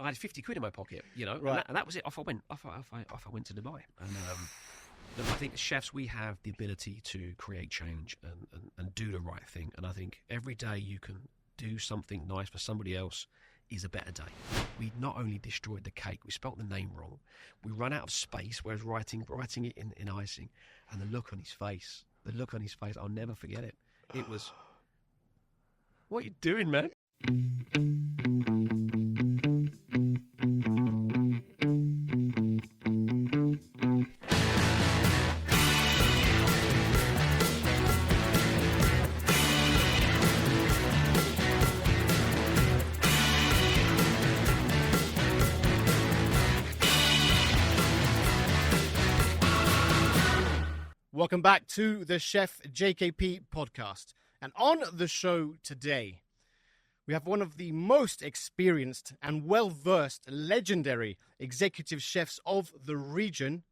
I had 50 quid in my pocket, Right. and that was it. Off I went. Off I went to Dubai. And look, I think as chefs, we have the ability to create change and do the right thing. And I think every day you can do something nice for somebody else is a better day. We not only destroyed the cake, we spelt the name wrong. We run out of space, whereas writing it in icing, and the look on his face, I'll never forget it. It was, what are you doing, man? Welcome back to the Chef JKP Podcast. And on the show today, we have one of the most experienced and well-versed legendary executive chefs of the region,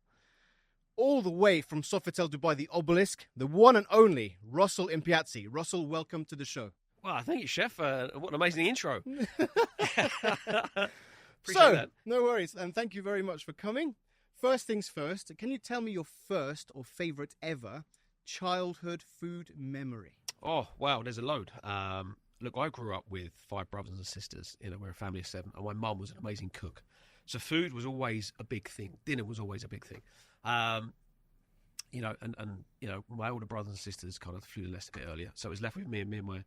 all the way from Sofitel Dubai, the Obelisk, the one and only Russell Impiazzi. Russell, welcome to the show. Well, thank you, Chef. What an amazing intro. Appreciate that. No worries. And thank you very much for coming. First things first, can you tell me your first or favourite ever childhood food memory? Oh, wow, there's a load. Look, I grew up with 5 brothers and sisters. We're a family of 7, and my mum was an amazing cook. So food was always a big thing. Dinner was always a big thing. My older brothers and sisters kind of flew the nest a bit earlier. So it was left with me and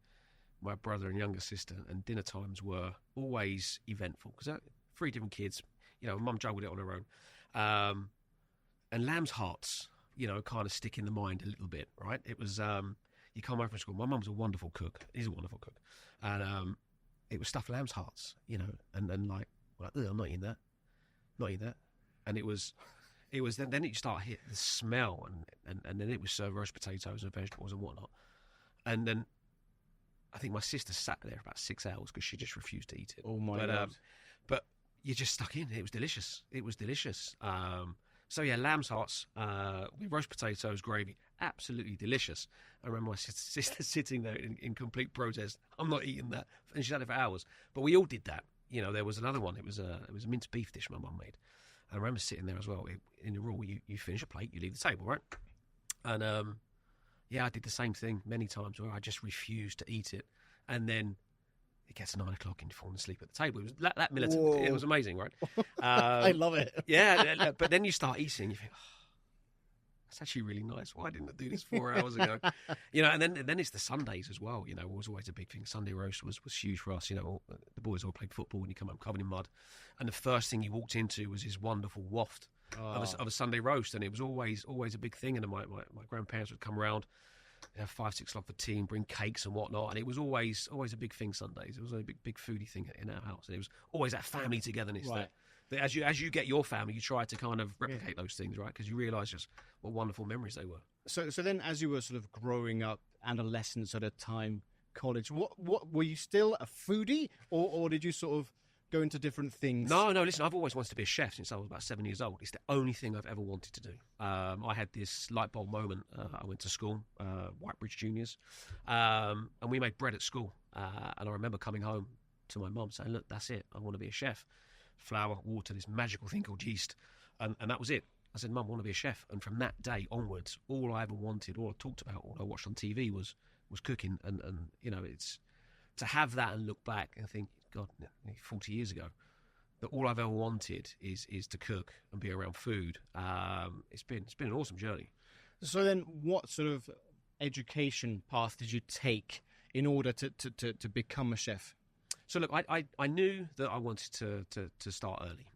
my brother and younger sister, and dinner times were always eventful because 3 different kids. Mum juggled it on her own. And lamb's hearts, kind of stick in the mind a little bit, right? It was, you come home from school. My mum's a wonderful cook. He's a wonderful cook. And it was stuffed lamb's hearts, and like, I'm not eating that. Not eating that. And it was then you start hitting the smell, and then it was served roast potatoes and vegetables and whatnot. And then I think my sister sat there for about 6 hours because she just refused to eat it. Oh, my God. But you just stuck in. It was delicious. So yeah, lamb's hearts with roast potatoes, gravy, absolutely delicious. I remember my sister sitting there in complete protest. I'm not eating that, and she had it for hours. But we all did that. There was another one. It was a minced beef dish my mum made. I remember sitting there as well. In the rule, you finish a plate, you leave the table, right? And I did the same thing many times where I just refused to eat it, and then it gets 9 o'clock and you're falling asleep at the table. It was that militant. Whoa. It was amazing, right? I love it. Yeah, but then you start eating, you think, that's actually really nice. Why didn't I do this 4 hours ago? And then it's the Sundays as well. It was always a big thing. Sunday roast was huge for us. The boys all played football and you come home covered in mud. And the first thing you walked into was this wonderful waft of a Sunday roast. And it was always a big thing. And my grandparents would come around, 5, 6 o'clock for tea and bring cakes and whatnot, and it was always a big thing. Sundays, it was a big foodie thing in our house, and it was always that family togetherness. Right. That as you get your family, you try to kind of replicate those things, right? Because you realise just what wonderful memories they were. So then, as you were sort of growing up, adolescence at a time, college, what were you still a foodie, or did you sort of go into different things? No. Listen, I've always wanted to be a chef since I was about 7 years old. It's the only thing I've ever wanted to do. I had this light bulb moment. I went to school, Whitebridge Juniors, and we made bread at school. And I remember coming home to my mum saying, "Look, that's it. I want to be a chef. Flour, water, this magical thing called yeast," and that was it. I said, "Mum, I want to be a chef." And from that day onwards, all I ever wanted, all I talked about, all I watched on TV was cooking. And it's to have that and look back and think, God, 40 years ago, that all I've ever wanted is to cook and be around food. It's been an awesome journey. So then, what sort of education path did you take in order to become a chef? So look, I knew that I wanted to start early,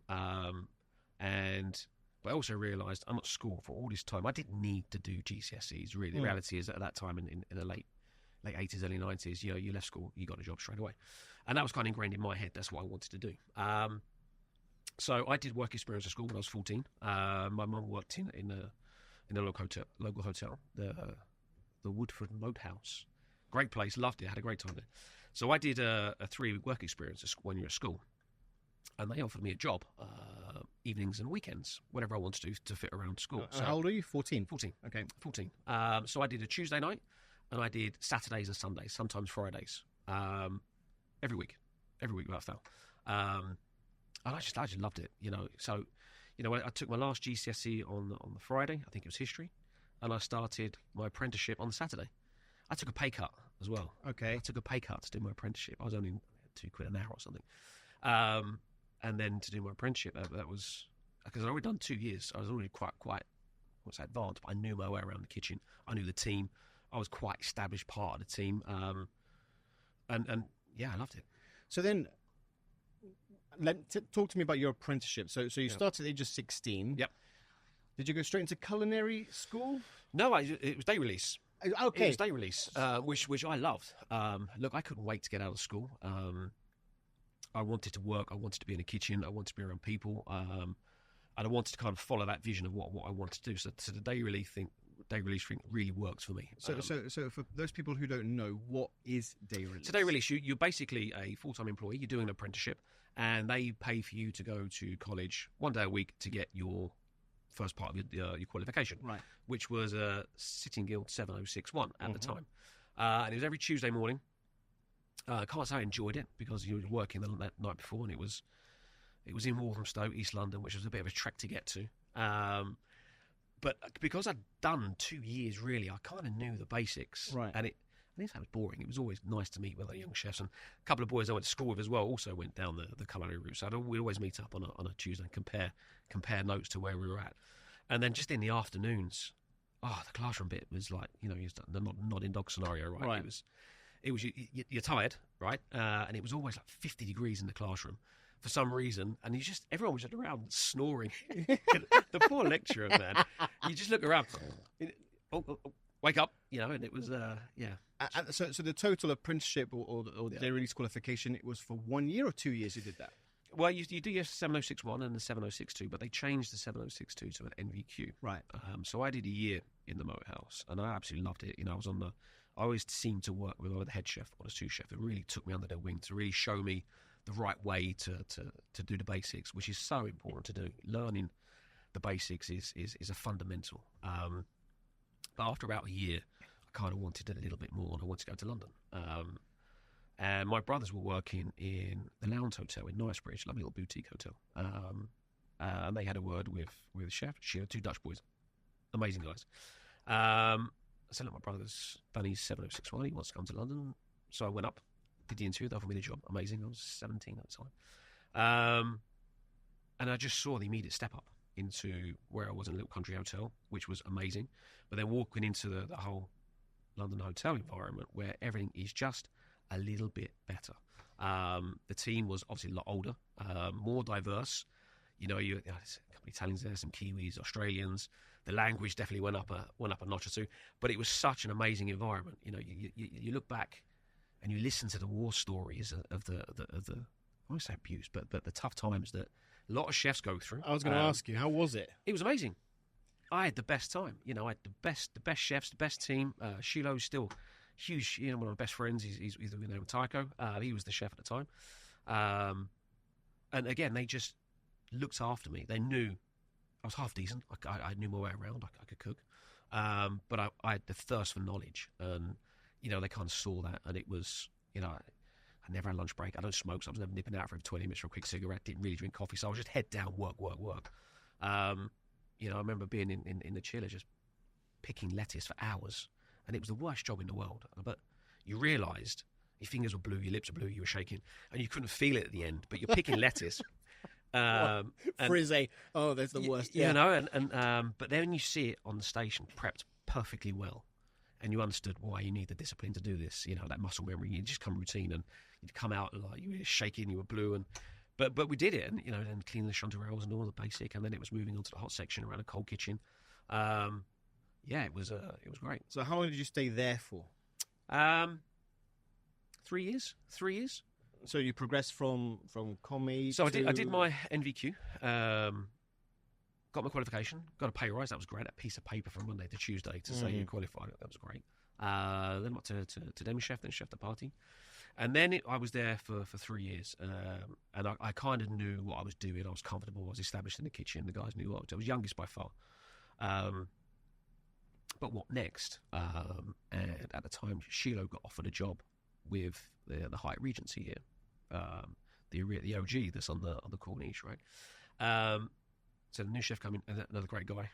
but I also realised I'm at school for all this time. I didn't need to do GCSEs. Really, the reality is that at that time in the late 80s, early 90s, you left school, you got a job straight away. And that was kind of ingrained in my head. That's what I wanted to do. So I did work experience at school when I was 14. My mum worked in a local hotel, the Woodford Moat House. Great place, loved it, had a great time there. So I did a 3-week work experience when you're at school. And they offered me a job, evenings and weekends, whatever I wanted to do to fit around school. So, how old are you? 14? 14. Okay. 14. So I did a Tuesday night, and I did Saturdays and Sundays, sometimes Fridays, every week without fail. I just loved it, So, I took my last GCSE on the Friday. I think it was history, and I started my apprenticeship on the Saturday. I took a pay cut as well. Okay. I took a pay cut to do my apprenticeship. I was only £2 an hour or something, and then to do my apprenticeship, that was because I'd already done 2 years. I was already quite advanced, but I knew my way around the kitchen. I knew the team. I was quite established part of the team, and yeah, I loved it. So then, talk to me about your apprenticeship. So you started at the age of 16. Yep. Did you go straight into culinary school? No, it was day release. Okay. It was day release, which I loved. Look, I couldn't wait to get out of school. I wanted to work. I wanted to be in the kitchen. I wanted to be around people. And I wanted to kind of follow that vision of what I wanted to do. So the day release thing really works for me. So for those people who don't know, what is day release? So day release, you're basically a full-time employee. You're doing an apprenticeship, and they pay for you to go to college 1 day a week to get your first part of your qualification, right? Which was a Sitting Guild 7061 at the time, and it was every Tuesday morning. I can't say I enjoyed it because you were working that night before, and it was in Walthamstow, East London, which was a bit of a trek to get to. But because I'd done 2 years, really, I kind of knew the basics, right? And it didn't sound boring. It was always nice to meet with other young chefs, and a couple of boys I went to school with as well also went down the culinary route. So we'd always meet up on a Tuesday and compare notes to where we were at, and then just in the afternoons, the classroom bit was like the nodding dog scenario, right? Right. It was you're tired, right? And it was always like 50 degrees in the classroom for some reason, and everyone was just around snoring. The poor lecturer, man. You just look around. Wake up, and it was So the total apprenticeship or the day release qualification, it was for 1 year or 2 years you did that? Well, you do your 7061 and the 7062, but they changed the 7062 to an NVQ. Right. So I did a year in the moat house, and I absolutely loved it. I always seemed to work with either the head chef or the sous chef. It really took me under their wing to really show me the right way to do the basics, which is so important to do. Learning the basics is a fundamental. But after about a year, I kind of wanted a little bit more, and I wanted to go to London. And my brothers were working in the Lowndes Hotel in Knightsbridge, lovely little boutique hotel. And they had a word with the chef. She had 2 Dutch boys, amazing guys. I said, look, my brother's done his 7061. He wants to come to London. So I went up, did the interview. They offered me the job. Amazing. I was 17 at the time. And I just saw the immediate step up into where I was in a little country hotel, which was amazing. But then walking into the whole London hotel environment where everything is just a little bit better. The team was obviously a lot older, more diverse. There's a couple of Italians there, some Kiwis, Australians. The language definitely went up a notch or two. But it was such an amazing environment. You look back and you listen to the war stories of the I won't say abuse, but the tough times that a lot of chefs go through. I was going to ask you, how was it? It was amazing. I had the best time. I had the best chefs, the best team. Shiloh's still huge. One of my best friends. He's with me with Tycho. He was the chef at the time. And again, they just looked after me. They knew I was half decent. I knew my way around. I could cook. But I had the thirst for knowledge. And, they kind of saw that. And it was, I never had lunch break. I don't smoke, so I was never nipping out for 20 minutes for a quick cigarette. Didn't really drink coffee, so I was just head down, work. I remember being in the chiller just picking lettuce for hours, and it was the worst job in the world. But you realised your fingers were blue, your lips were blue, you were shaking, and you couldn't feel it at the end. But you're picking lettuce. Frizzy. Oh, that's the worst. But then you see it on the station, prepped perfectly well. And you understood why you need the discipline to do this. That muscle memory. You just come routine, and you'd come out like you were shaking, you were blue, but we did it, and and cleaning the chanterelles and all the basic, and then it was moving on to the hot section around a cold kitchen. It was great. So how long did you stay there for? 3 years. 3 years. So you progressed from commis. So I did my NVQ. Got my qualification, got a pay rise. That was great. A piece of paper from Monday to Tuesday to say you qualified. That was great. Then went to demi chef, then chef de partie, and then I was there for 3 years. And I kind of knew what I was doing. I was comfortable. I was established in the kitchen. The guys knew what I was doing. I was youngest by far. But what next? And at the time, Shiloh got offered a job with the Hyatt Regency here. the OG that's on the Corniche, right? So the new chef came in, another great guy,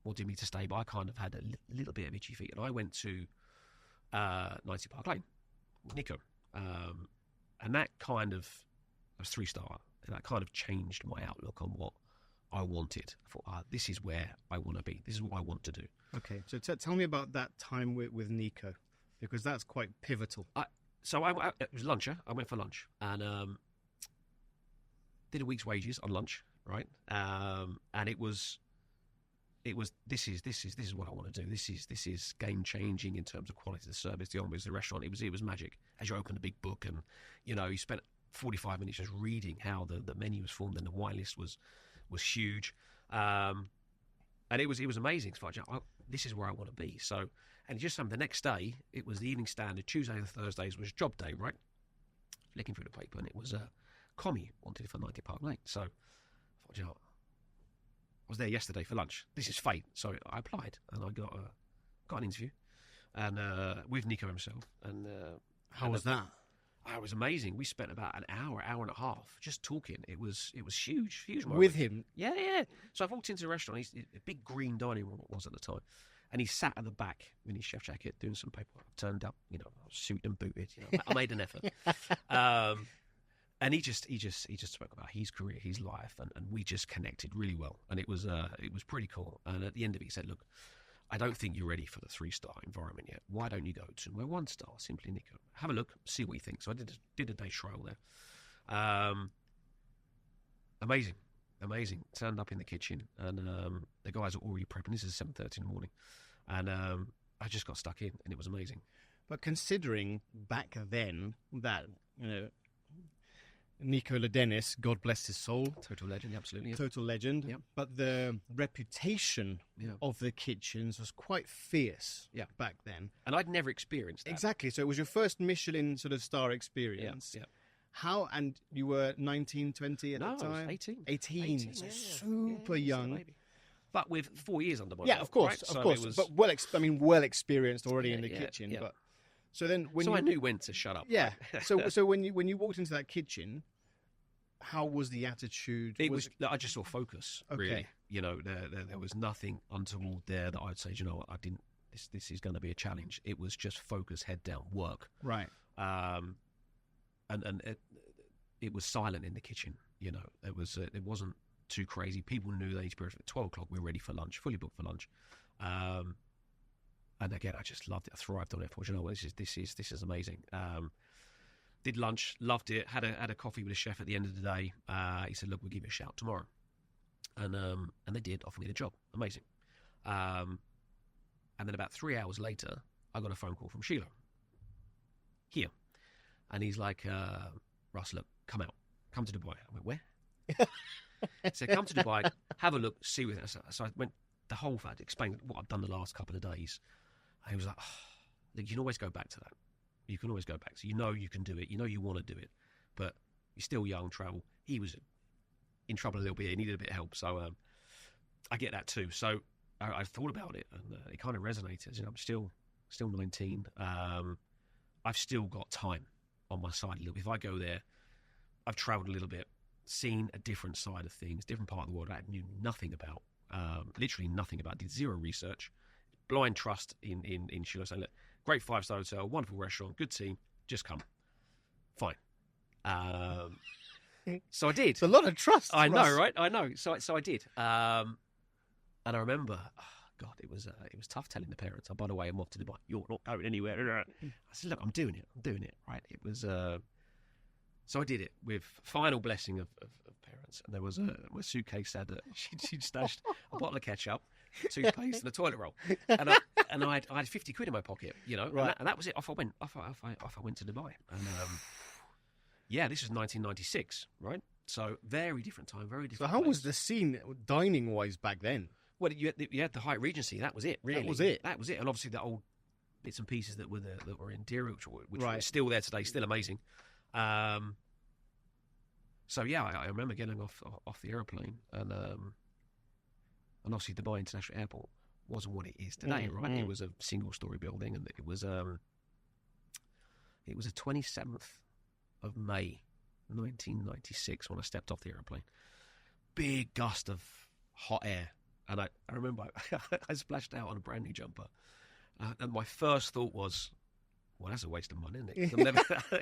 wanted me to stay, but I kind of had a little bit of itchy feet, and I went to 90 Park Lane with Nico, and that kind of was 3-star, and that kind of changed my outlook on what I wanted. I thought, this is where I want to be. This is what I want to do. Okay, so tell me about that time with Nico, because that's quite pivotal. It was lunch. I went for lunch and did a week's wages on lunch, right? And it was this is what I want to do. This is game changing in terms of quality of the service, the ambience, the restaurant. It was magic. As you open the big book, and you spent 45 minutes just reading how the menu was formed, and the wine list was huge, and it was amazing. So this is where I want to be. So, and just the next day, it was the Evening Standard. Tuesday and Thursdays was job day, right? Flicking through the paper, and it was Commie wanted for 90 Park Lane. So I thought, I was there yesterday for lunch. This is fate. So I applied, and I got an interview, and with Nico himself. And how was that? It was amazing. We spent about an hour and a half just talking. It was huge moment. With him? Yeah. So I walked into the restaurant. He's a big green dining room, it was at the time, and he sat at the back in his chef jacket doing some paperwork. Turned up, suit and booted. I made an effort. And he just spoke about his career, his life, and we just connected really well. And it was pretty cool. And at the end of it, he said, "Look, I don't think you're ready for the 3-star environment yet. Why don't you go to my 1-star, simply Nico? Have a look, see what you think." So I did a day trial there. Amazing. Turned up in the kitchen, and the guys are already prepping. This is 7:30 in the morning, and I just got stuck in, and it was amazing. But considering back then that Nico Ladenis, God bless his soul. Total legend, absolutely. Yeah. Total legend. Yeah. But the reputation of the kitchens was quite fierce back then. And I'd never experienced that. Exactly. So it was your first Michelin sort of star experience. Yeah. How, and you were 19, 20 at the time? I was 18. 18, so super young. But with 4 years under my belt. Yeah, of course, right? of course. Was, but well experienced already in the kitchen. Yeah. But so then I knew when to shut up. Yeah. So when you walked into that kitchen, how was the attitude? I just saw focus. Okay. Really, there was nothing untoward there that I'd say, what, I didn't. This is going to be a challenge. It was just focus, head down, work. Right. And it was silent in the kitchen. It wasn't too crazy. People knew they experienced at 12 o'clock. We were ready for lunch, fully booked for lunch. And again, I just loved it. I thrived on it. I thought, this is amazing. Did lunch, loved it. Had a coffee with the chef at the end of the day. He said, "Look, we'll give you a shout tomorrow," and they did offer me the job. Amazing. And then about 3 hours later, I got a phone call from Sheila here, and he's like, "Russ, look, come to Dubai." I went, "Where?" He said, "Come to Dubai, have a look, see what." So I went the whole fact, explained what I've done the last couple of days. And he was like, "Look, you can always go back to that. You can always go back. So you can do it. You want to do it, but you're still young, travel." He was in trouble a little bit. He needed a bit of help. So I get that too. So I thought about it, and it kind of resonated. I'm still 19. I've still got time on my side a little bit. If I go there, I've travelled a little bit, seen a different side of things, different part of the world I knew nothing about, literally nothing about. Did zero research, blind trust in Sheila saying, "Look, great 5-star hotel, wonderful restaurant, good team, just come." Fine. So I did. It's a lot of trust. I know, right? I know. So I did. And I remember, God, it was tough telling the parents, "Oh, by the way, I'm off to Dubai. You're not going anywhere." I said, "Look, I'm doing it, right?" It was, so I did it with final blessing of parents. And there was my suitcase had she'd stashed a bottle of ketchup, toothpaste, and a toilet roll. And I had 50 quid in my pocket, Right. and that was it. Off I went to Dubai. And this was 1996, right? So very different time, very different. So how place. was the scene dining wise back then? Well, you had the Hyatt Regency. That was it, really. That was it. And obviously the old bits and pieces that were in Deer, which Right. are still there today, still amazing. So I remember getting off the aeroplane, and obviously Dubai International Airport wasn't what it is today, right? It was a single-story building, and it was the 27th of May 1996 when I stepped off the aeroplane. Big gust of hot air. And I remember I splashed out on a brand new jumper. And my first thought was, well, that's a waste of money, isn't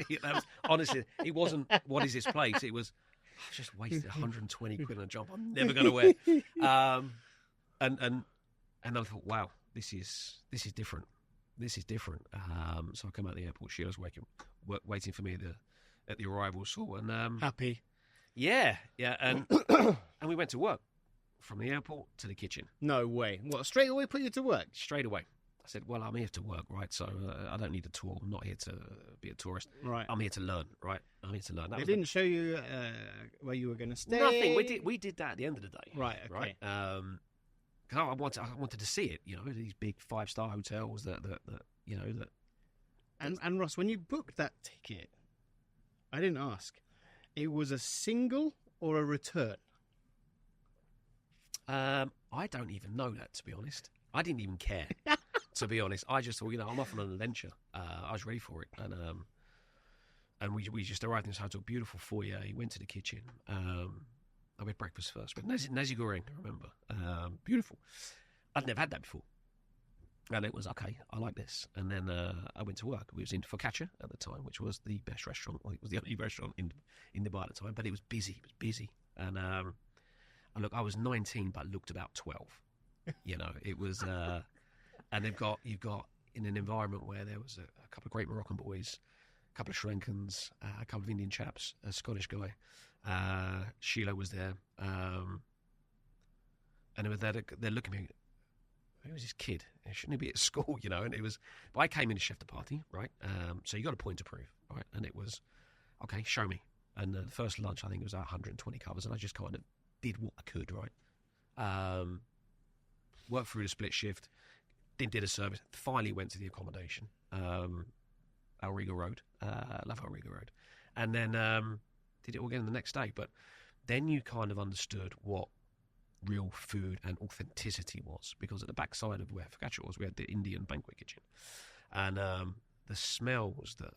it? Honestly, it wasn't, what is this place? It was, I just wasted 120 quid on a jumper I'm never going to wear. And I thought, wow, this is different. This is different. So I come out of the airport. Sheila's waiting for me at the arrival hall. And happy. Yeah. And and we went to work from the airport to the kitchen. No way. What, straight away put you to work? Straight away. I said, well, I'm here to work, right? So I don't need a tour. I'm not here to be a tourist. Right. I'm here to learn, right? I'm here to learn. They didn't show you where you were going to stay? Nothing. We did that at the end of the day. Right, okay. Right? I wanted to see it, these big 5-star hotels that. And Ross, when you booked that ticket, I didn't ask. It was a single or a return? I don't even know that, to be honest. I didn't even care, to be honest. I just thought, I'm off on an adventure. I was ready for it, and we just arrived in this hotel, beautiful foyer. He went to the kitchen. I had breakfast first, but nasi goreng, I remember. Beautiful. I'd never had that before. And it was, okay, I like this. And then I went to work. We was in Focaccia at the time, which was the best restaurant. Well, it was the only restaurant in Dubai at the time, but it was busy. It was busy. And look, I was 19, but looked about 12. It was... and you've got in an environment where there was a couple of great Moroccan boys, a couple of Sri Lankans, a couple of Indian chaps, a Scottish guy. Sheila was there, and they were there. They're looking at me. Who was this kid? Shouldn't he be at school? And it was. But I came in as chef de partie, right? So you got a point to prove, right? And it was, okay, show me. And the first lunch, I think it was 120 covers, and I just kind of did what I could, right? Worked through the split shift, did a service. Finally went to the accommodation, Al Riga Road, love Al Riga Road, and then. Did it all again the next day, but then you kind of understood what real food and authenticity was, because at the backside of where Focaccia was, we had the Indian banquet kitchen, and the smells that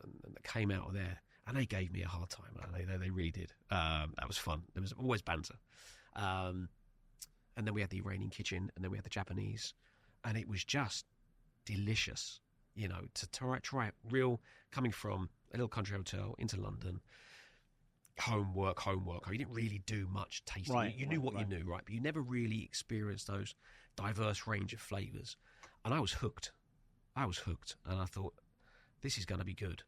came out of there, and they gave me a hard time. They really did. That was fun. There was always banter, and then we had the Iranian kitchen, and then we had the Japanese, and it was just delicious. To try it real, coming from a little country hotel into London. Homework. You didn't really do much tasting. Right, you knew what you knew, right? But you never really experienced those diverse range of flavours. And I was hooked. And I thought, this is going to be good.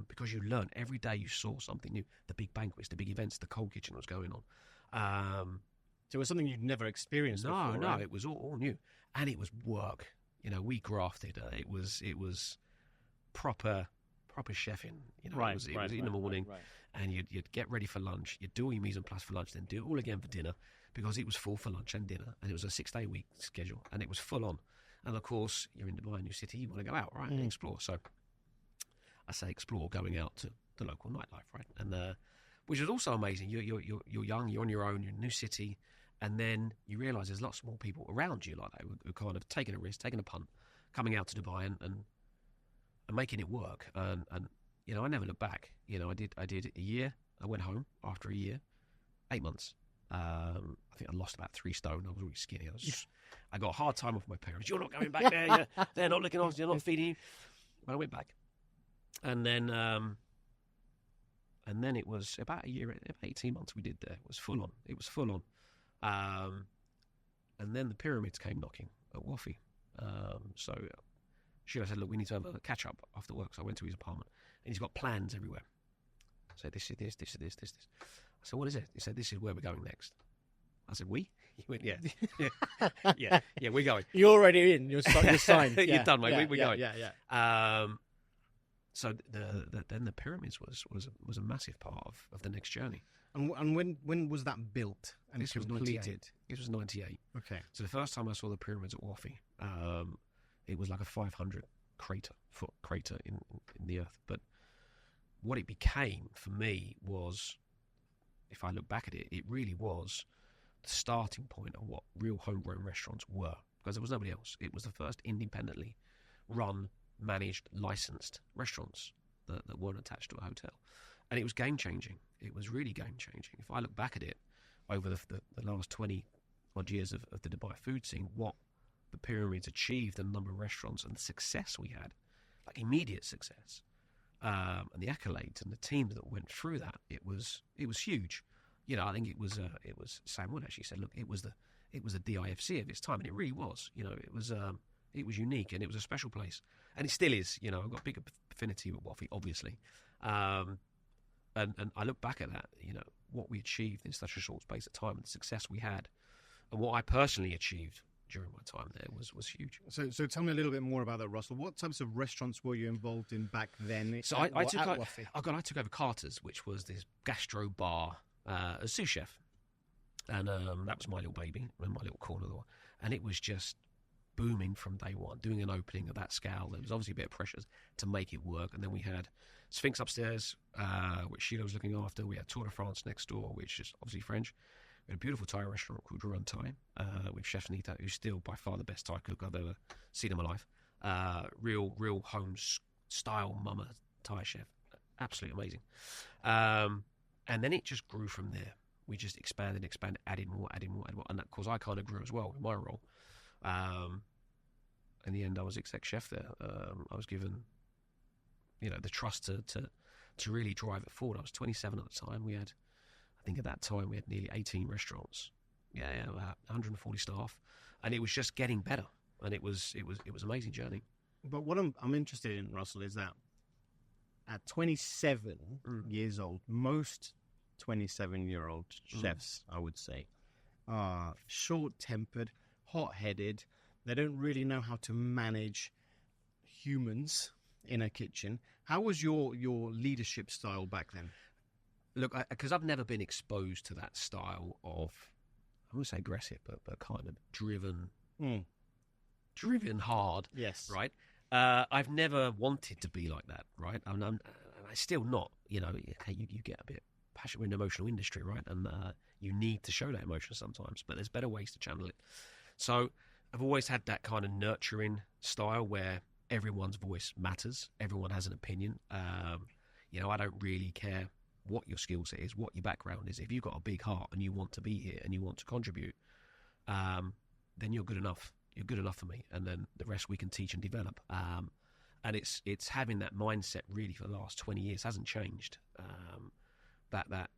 Because you learn every day you saw something new. The big banquets, the big events, the cold kitchen was going on. So it was something you'd never experienced before, No, right? it was all new. And it was work. We grafted. It was proper chefing. It was in the morning. Right. And you'd get ready for lunch. You'd do all your mise en place for lunch, then do it all again for dinner, because it was full for lunch and dinner. And it was a 6-day week schedule, and it was full on. And of course, you're in Dubai, new city, you want to go out, right, and explore. So I say explore, going out to the local nightlife, right? And which is also amazing. You're young, you're on your own, you're in a new city, and then you realise there's lots more people around you like that who are kind of taking a risk, taking a punt, coming out to Dubai and making it work. And I never look back. I did a year. I went home after a year, 8 months. I think I lost about 3 stone. I was really skinny. I got a hard time with my parents. You're not going back there. They're not looking after you. They're not feeding you. But I went back, and then it was about a year, about 18 months we did there. It was full on. And then the pyramids came knocking at Wafi. So Sheila said, look, we need to have a catch up after work. So I went to his apartment. And he's got plans everywhere. I said, this is this. I said, what is it? He said, this is where we're going next. I said, we? He went, yeah. Yeah, we're going. You're already in. You're signed. Yeah, you're done, mate. We're going. Yeah. So then the pyramids was a massive part of the next journey. And when was that built and this completed? Was 98. This was 98. Okay. So the first time I saw the pyramids at Wafi, it was like a 500-foot crater in the earth. But what it became for me was, if I look back at it, it really was the starting point of what real homegrown restaurants were, because there was nobody else. It was the first independently run, managed, licensed restaurants that weren't attached to a hotel. And it was game-changing. It was really game-changing. If I look back at it over the last 20-odd years of the Dubai food scene, what the Pyramids achieved, the number of restaurants and the success we had, like immediate success, and the accolades and the team that went through that, it was huge. You know, I think it was Sam Wood actually said, look, it was the DIFC of its time, and it really was. You know, it was unique, and it was a special place, and it still is. You know, I've got a big affinity with Wafi, obviously, and I look back at that. You know, what we achieved in such a short space of time, and the success we had, and what I personally achieved during my time there was huge. So tell me a little bit more about that, Russell. What types of restaurants were you involved in back then? So I took over Carter's, which was this gastro bar, a sous chef, and that was my little baby, my little corner of the world, and it was just booming from day one. Doing an opening of that scale, there was obviously a bit of pressure to make it work, and then we had Sphinx upstairs, which Sheila was looking after. We had Tour de France next door, which is obviously French. We had a beautiful Thai restaurant called Run Thai with Chef Knight, who's still by far the best Thai cook I've ever seen in my life. Real home style mama Thai chef, absolutely amazing. And then it just grew from there. We just expanded, added more, and of course I kind of grew as well in my role. In the end, I was exec chef there. I was given, the trust to really drive it forward. I was 27 at the time. I think at that time we had nearly 18 restaurants. Yeah, about 140 staff, and it was just getting better. And it was an amazing journey. But what I'm interested in, Russell, is that at 27 years old, most 27-year-old chefs, I would say, are short-tempered, hot-headed. They don't really know how to manage humans in a kitchen. How was your leadership style back then? Look, because I've never been exposed to that style of, I wouldn't say aggressive, but kind of driven hard. Yes. Right? I've never wanted to be like that, right? I'm still not, you get a bit passionate in the emotional industry, right? And you need to show that emotion sometimes, but there's better ways to channel it. So I've always had that kind of nurturing style where everyone's voice matters. Everyone has an opinion. I don't really care what your skill set is, what your background is. If you've got a big heart and you want to be here and you want to contribute, then you're good enough. You're good enough for me, and then the rest we can teach and develop. And it's having that mindset really for the last 20 years hasn't changed. That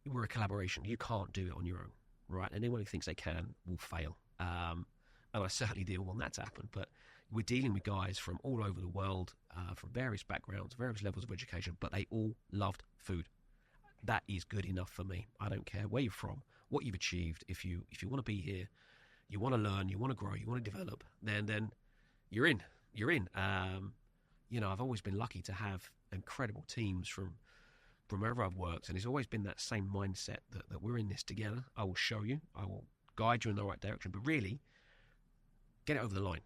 we're a collaboration. You can't do it on your own, right? Anyone who thinks they can will fail. And I certainly didn't want that to happen. But we're dealing with guys from all over the world, from various backgrounds, various levels of education, but they all loved food. That is good enough for me. I don't care where you're from, what you've achieved. If you want to be here, you want to learn, you want to grow, you want to develop, then you're in. You're in. I've always been lucky to have incredible teams from wherever I've worked, and it's always been that same mindset that we're in this together. I will show you, I will guide you in the right direction, but really, get it over the line.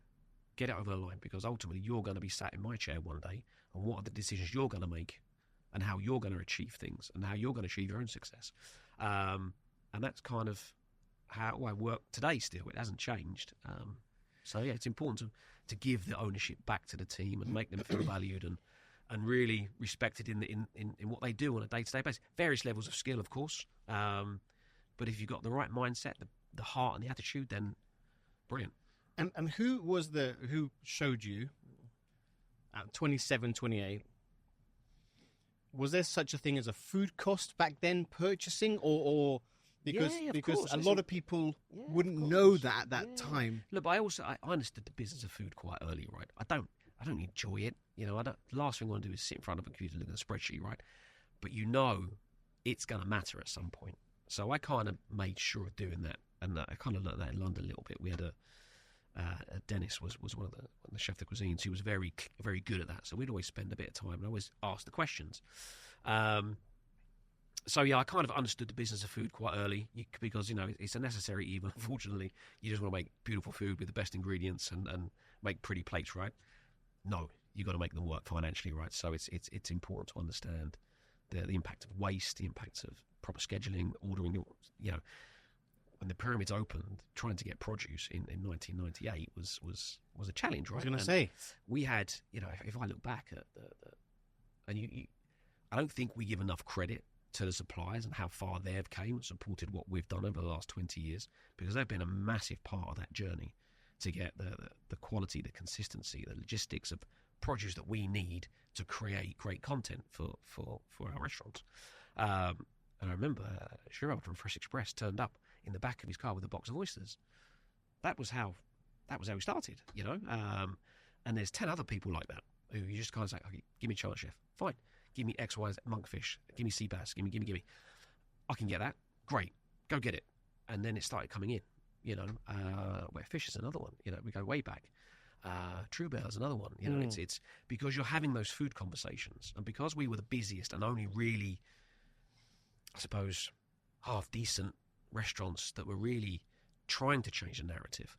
Get it over the line, because ultimately you're going to be sat in my chair one day, and what are the decisions you're going to make, and how you're going to achieve things, and how you're going to achieve your own success. And that's kind of how I work today still. It hasn't changed. So yeah, it's important to give the ownership back to the team and make them feel valued and really respected in what they do on a day-to-day basis. Various levels of skill, of course. But if you've got the right mindset, the heart and the attitude, then brilliant. And who showed you at 27, 28? Was there such a thing as a food cost back then, purchasing, or because a lot of people wouldn't know that at that time? Look, I understood the business of food quite early, right? I don't enjoy it. The last thing I want to do is sit in front of a computer looking at a spreadsheet, right? But it's going to matter at some point. So I kind of made sure of doing that, and I kind of learned that in London a little bit. We had Dennis was one of the chef de cuisines who was very, very good at that. So we'd always spend a bit of time and always ask the questions. So yeah, I kind of understood the business of food quite early because it's a necessary evil. Unfortunately, you just want to make beautiful food with the best ingredients and make pretty plates, right? No, you got to make them work financially, right? So it's important to understand the impact of waste, the impact of proper scheduling, ordering. When the Pyramids opened, trying to get produce in 1998 was a challenge, right? I was going to say, we had, if I look back at and I don't think we give enough credit to the suppliers and how far they've came and supported what we've done over the last 20 years, because they've been a massive part of that journey to get the quality, the consistency, the logistics of produce that we need to create great content for our restaurants. And I remember Gerald from Fresh Express turned up in the back of his car with a box of oysters. That was how we started, you know. And there's 10 other people like that who you just kind of say, okay, give me China Chef, fine. Give me X, Y, Z, monkfish. Give me sea bass. Give me. I can get that. Great. Go get it. And then it started coming in, you know. Where fish is another one. You know, we go way back. True Bear is another one. You know, it's because you're having those food conversations, and because we were the busiest and only really, I suppose, half decent restaurants that were really trying to change the narrative.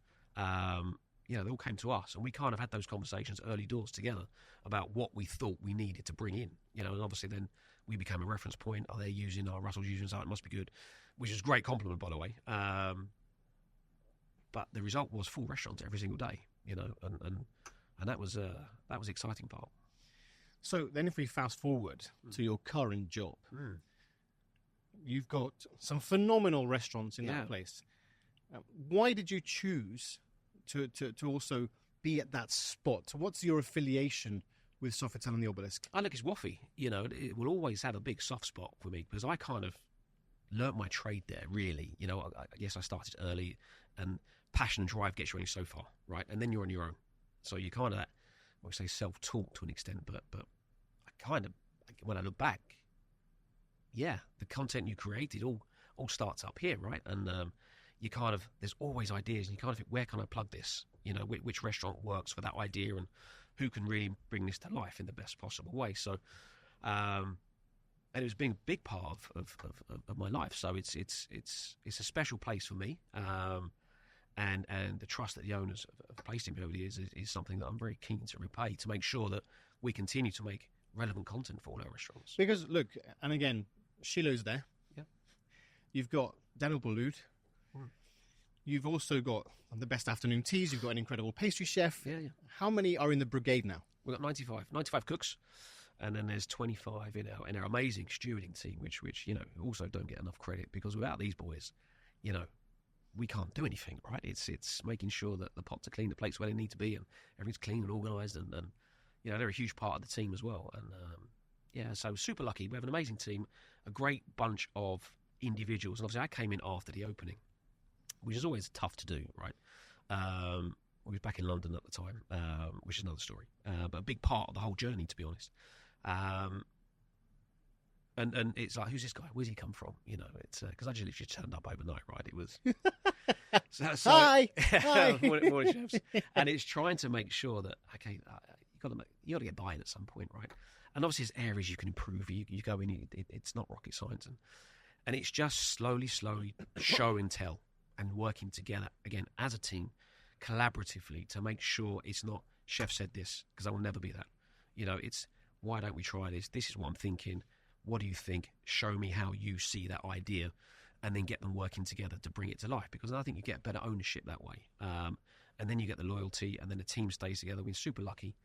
You know, they all came to us, and we kind of had those conversations early doors together about what we thought we needed to bring in. You know, and obviously then we became a reference point. Are they using our Russell's using it must be good, which is a great compliment, by the way. But the result was full restaurants every single day. You know, and that was the exciting part. So then, if we fast forward to your current job, you've got some phenomenal restaurants in that place. Why did you choose to also be at that spot? What's your affiliation with Sofitel and the Obelisk? I look, it's Waffy. You know, it will always have a big soft spot for me because I kind of learnt my trade there, really. You know, yes, I started early, and passion and drive gets you only so far, right? And then you're on your own. So you kind of, I would say, self-taught to an extent, but I kind of, when I look back, yeah, the content you created all starts up here, right? And you kind of, there's always ideas, and you kind of think, where can I plug this? You know, which restaurant works for that idea, and who can really bring this to life in the best possible way? So, and it was being a big part of my life. So it's a special place for me. And the trust that the owners have placed in me over the years is something that I'm very keen to repay, to make sure that we continue to make relevant content for all our restaurants. Because, look, and again, Shiloh's there. Yeah. You've got Daniel Boulud. You've also got the best afternoon teas. You've got an incredible pastry chef. Yeah. How many are in the brigade now? We've got 95 cooks. And then there's 25 in our amazing stewarding team, which you know, also don't get enough credit, because without these boys, you know, we can't do anything, right? It's making sure that the pots are clean, the plates where they need to be, and everything's clean and organised, and you know, they're a huge part of the team as well. And yeah, so super lucky. We have an amazing team, a great bunch of individuals, and obviously I came in after the opening, which is always tough to do, right? We was back in London at the time, which is another story, but a big part of the whole journey, to be honest. And it's like, who's this guy? Where's he come from? You know, it's because I just literally turned up overnight, right? It was Hi. morning chefs, and it's trying to make sure that you got to get buy-in at some point, right? And obviously, there's areas you can improve. You go in, it's not rocket science, and it's just slowly show and tell, and working together again as a team, collaboratively, to make sure it's not chef said this, because I will never be that. You know, it's why don't we try this? This is what I'm thinking. What do you think? Show me how you see that idea, and then get them working together to bring it to life, because I think you get better ownership that way. And then you get the loyalty, and then the team stays together. We've been super lucky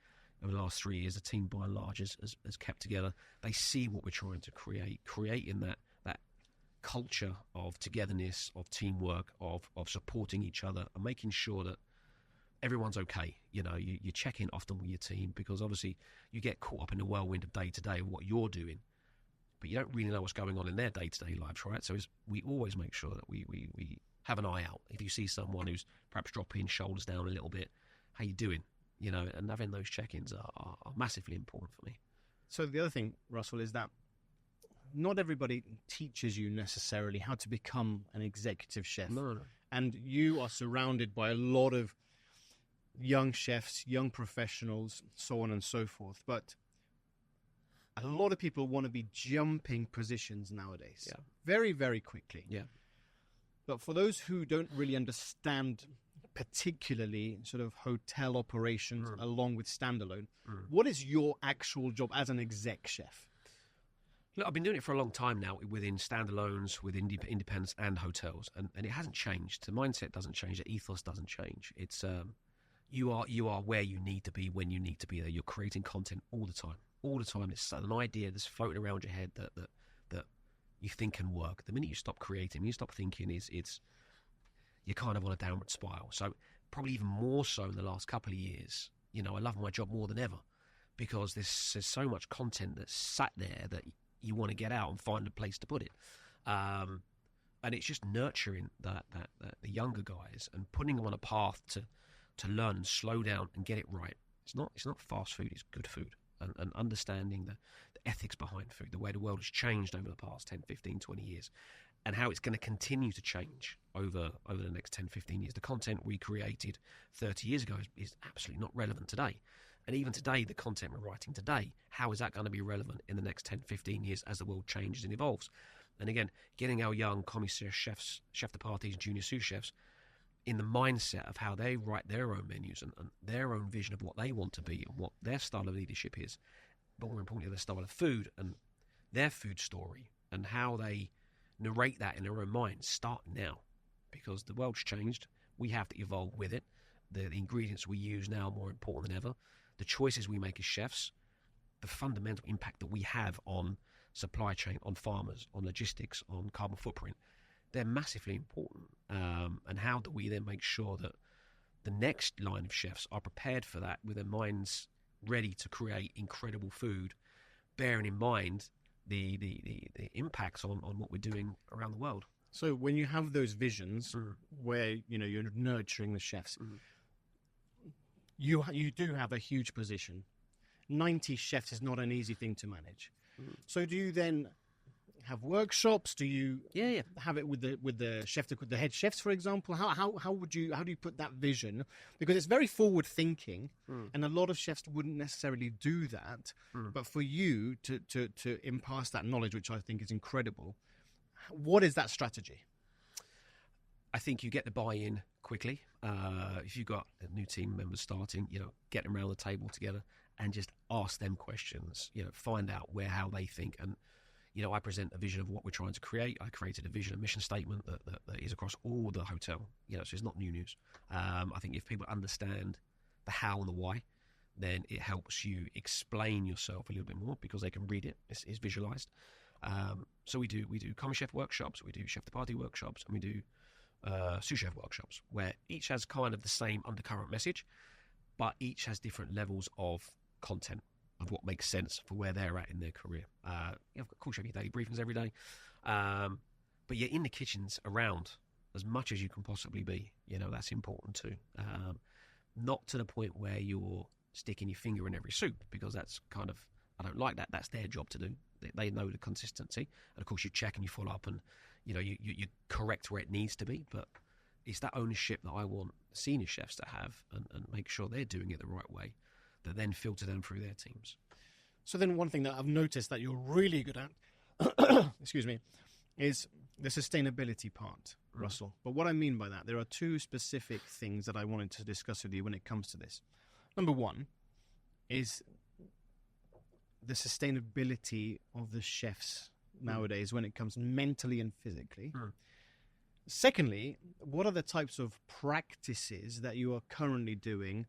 over the last 3 years. The team, by and large, has kept together. They see what we're trying to creating that culture of togetherness, of teamwork, of supporting each other, and making sure that everyone's okay. You know, you check in often with your team, because obviously you get caught up in the whirlwind of day-to-day and what you're doing, but you don't really know what's going on in their day-to-day lives, right? So we always make sure that we have an eye out. If you see someone who's perhaps dropping shoulders down a little bit, how you doing? You know, and having those check-ins are massively important for me. So the other thing, Russell, is that not everybody teaches you necessarily how to become an executive chef. No. And you are surrounded by a lot of young chefs, young professionals, so on and so forth. But a lot of people want to be jumping positions nowadays. Yeah. Very, very quickly. Yeah. But for those who don't really understand, particularly sort of hotel operations along with standalone, what is your actual job as an exec chef? Look, I've been doing it for a long time now within standalones, with independents and hotels, and it hasn't changed. The mindset doesn't change. The ethos doesn't change. It's you are where you need to be when you need to be there. You're creating content all the time. all the time. It's an idea that's floating around your head that you think can work. The minute you stop creating, when you stop thinking, you're kind of on a downward spiral. So probably even more so in the last couple of years, I love my job more than ever because there's so much content that's sat there that you want to get out and find a place to put it. And it's just nurturing the younger guys and putting them on a path to learn and slow down and get it right. It's not fast food, it's good food. And understanding the ethics behind food, the way the world has changed over the past 10, 15, 20 years, and how it's going to continue to change over the next 10, 15 years. The content we created 30 years ago is absolutely not relevant today. And even today, the content we're writing today, how is that going to be relevant in the next 10, 15 years as the world changes and evolves? And again, getting our young commissaire chefs, chef de parties, junior sous chefs, in the mindset of how they write their own menus and their own vision of what they want to be and what their style of leadership is, but more importantly, their style of food and their food story and how they narrate that in their own minds, start now. Because the world's changed, we have to evolve with it. The ingredients we use now are more important than ever. The choices we make as chefs, the fundamental impact that we have on supply chain, on farmers, on logistics, on carbon footprint, they're massively important. And how do we then make sure that the next line of chefs are prepared for that with their minds ready to create incredible food, bearing in mind the impacts on what we're doing around the world. So when you have those visions where you're nurturing the chefs, you do have a huge position. 90 chefs is not an easy thing to manage. So do you then have workshops? Do you have it with the chef, the head chefs, for example? How do you put that vision? Because it's very forward thinking, and a lot of chefs wouldn't necessarily do that. But for you to impart that knowledge, which I think is incredible, what is that strategy? I think you get the buy-in quickly. If you've got a new team members starting, get them around the table together and just ask them questions. Find out how they think. And I present a vision of what we're trying to create. I created a vision, a mission statement that is across all the hotel. So it's not new news. I think if people understand the how and the why, then it helps you explain yourself a little bit more because they can read it. It's visualized. So we do common chef workshops, we do chef de partie workshops, and we do sous chef workshops, where each has kind of the same undercurrent message, but each has different levels of content of what makes sense for where they're at in their career. I've got Cool Chef daily briefings every day, but you're in the kitchens around as much as you can possibly be. That's important too. Not to the point where you're sticking your finger in every soup, because that's kind of, I don't like that. That's their job to do. They know the consistency, and of course you check and you follow up, and you correct where it needs to be. But it's that ownership that I want senior chefs to have, and make sure they're doing it the right way, that then filter them through their teams. So then one thing that I've noticed that you're really good at, excuse me, is the sustainability part, Russell. But what I mean by that, there are two specific things that I wanted to discuss with you when it comes to this. Number one is the sustainability of the chefs nowadays when it comes mentally and physically. Secondly, what are the types of practices that you are currently doing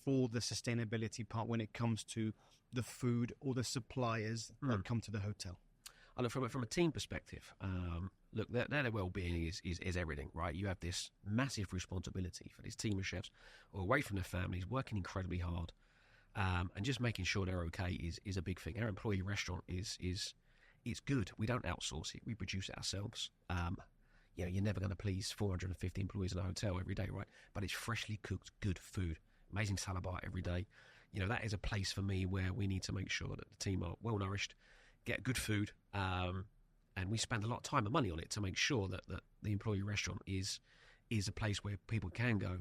for the sustainability part when it comes to the food or the suppliers that come to the hotel? I look from a team perspective. Look, their well-being is everything, right? You have this massive responsibility for this team of chefs who are away from their families, working incredibly hard, and just making sure they're okay is a big thing. Our employee restaurant is good. We don't outsource it; we produce it ourselves. You're never going to please 450 employees in a hotel every day, right? But it's freshly cooked, good food, amazing salad bar every day. That is a place for me where we need to make sure that the team are well nourished, get good food, and we spend a lot of time and money on it to make sure that the employee restaurant is a place where people can go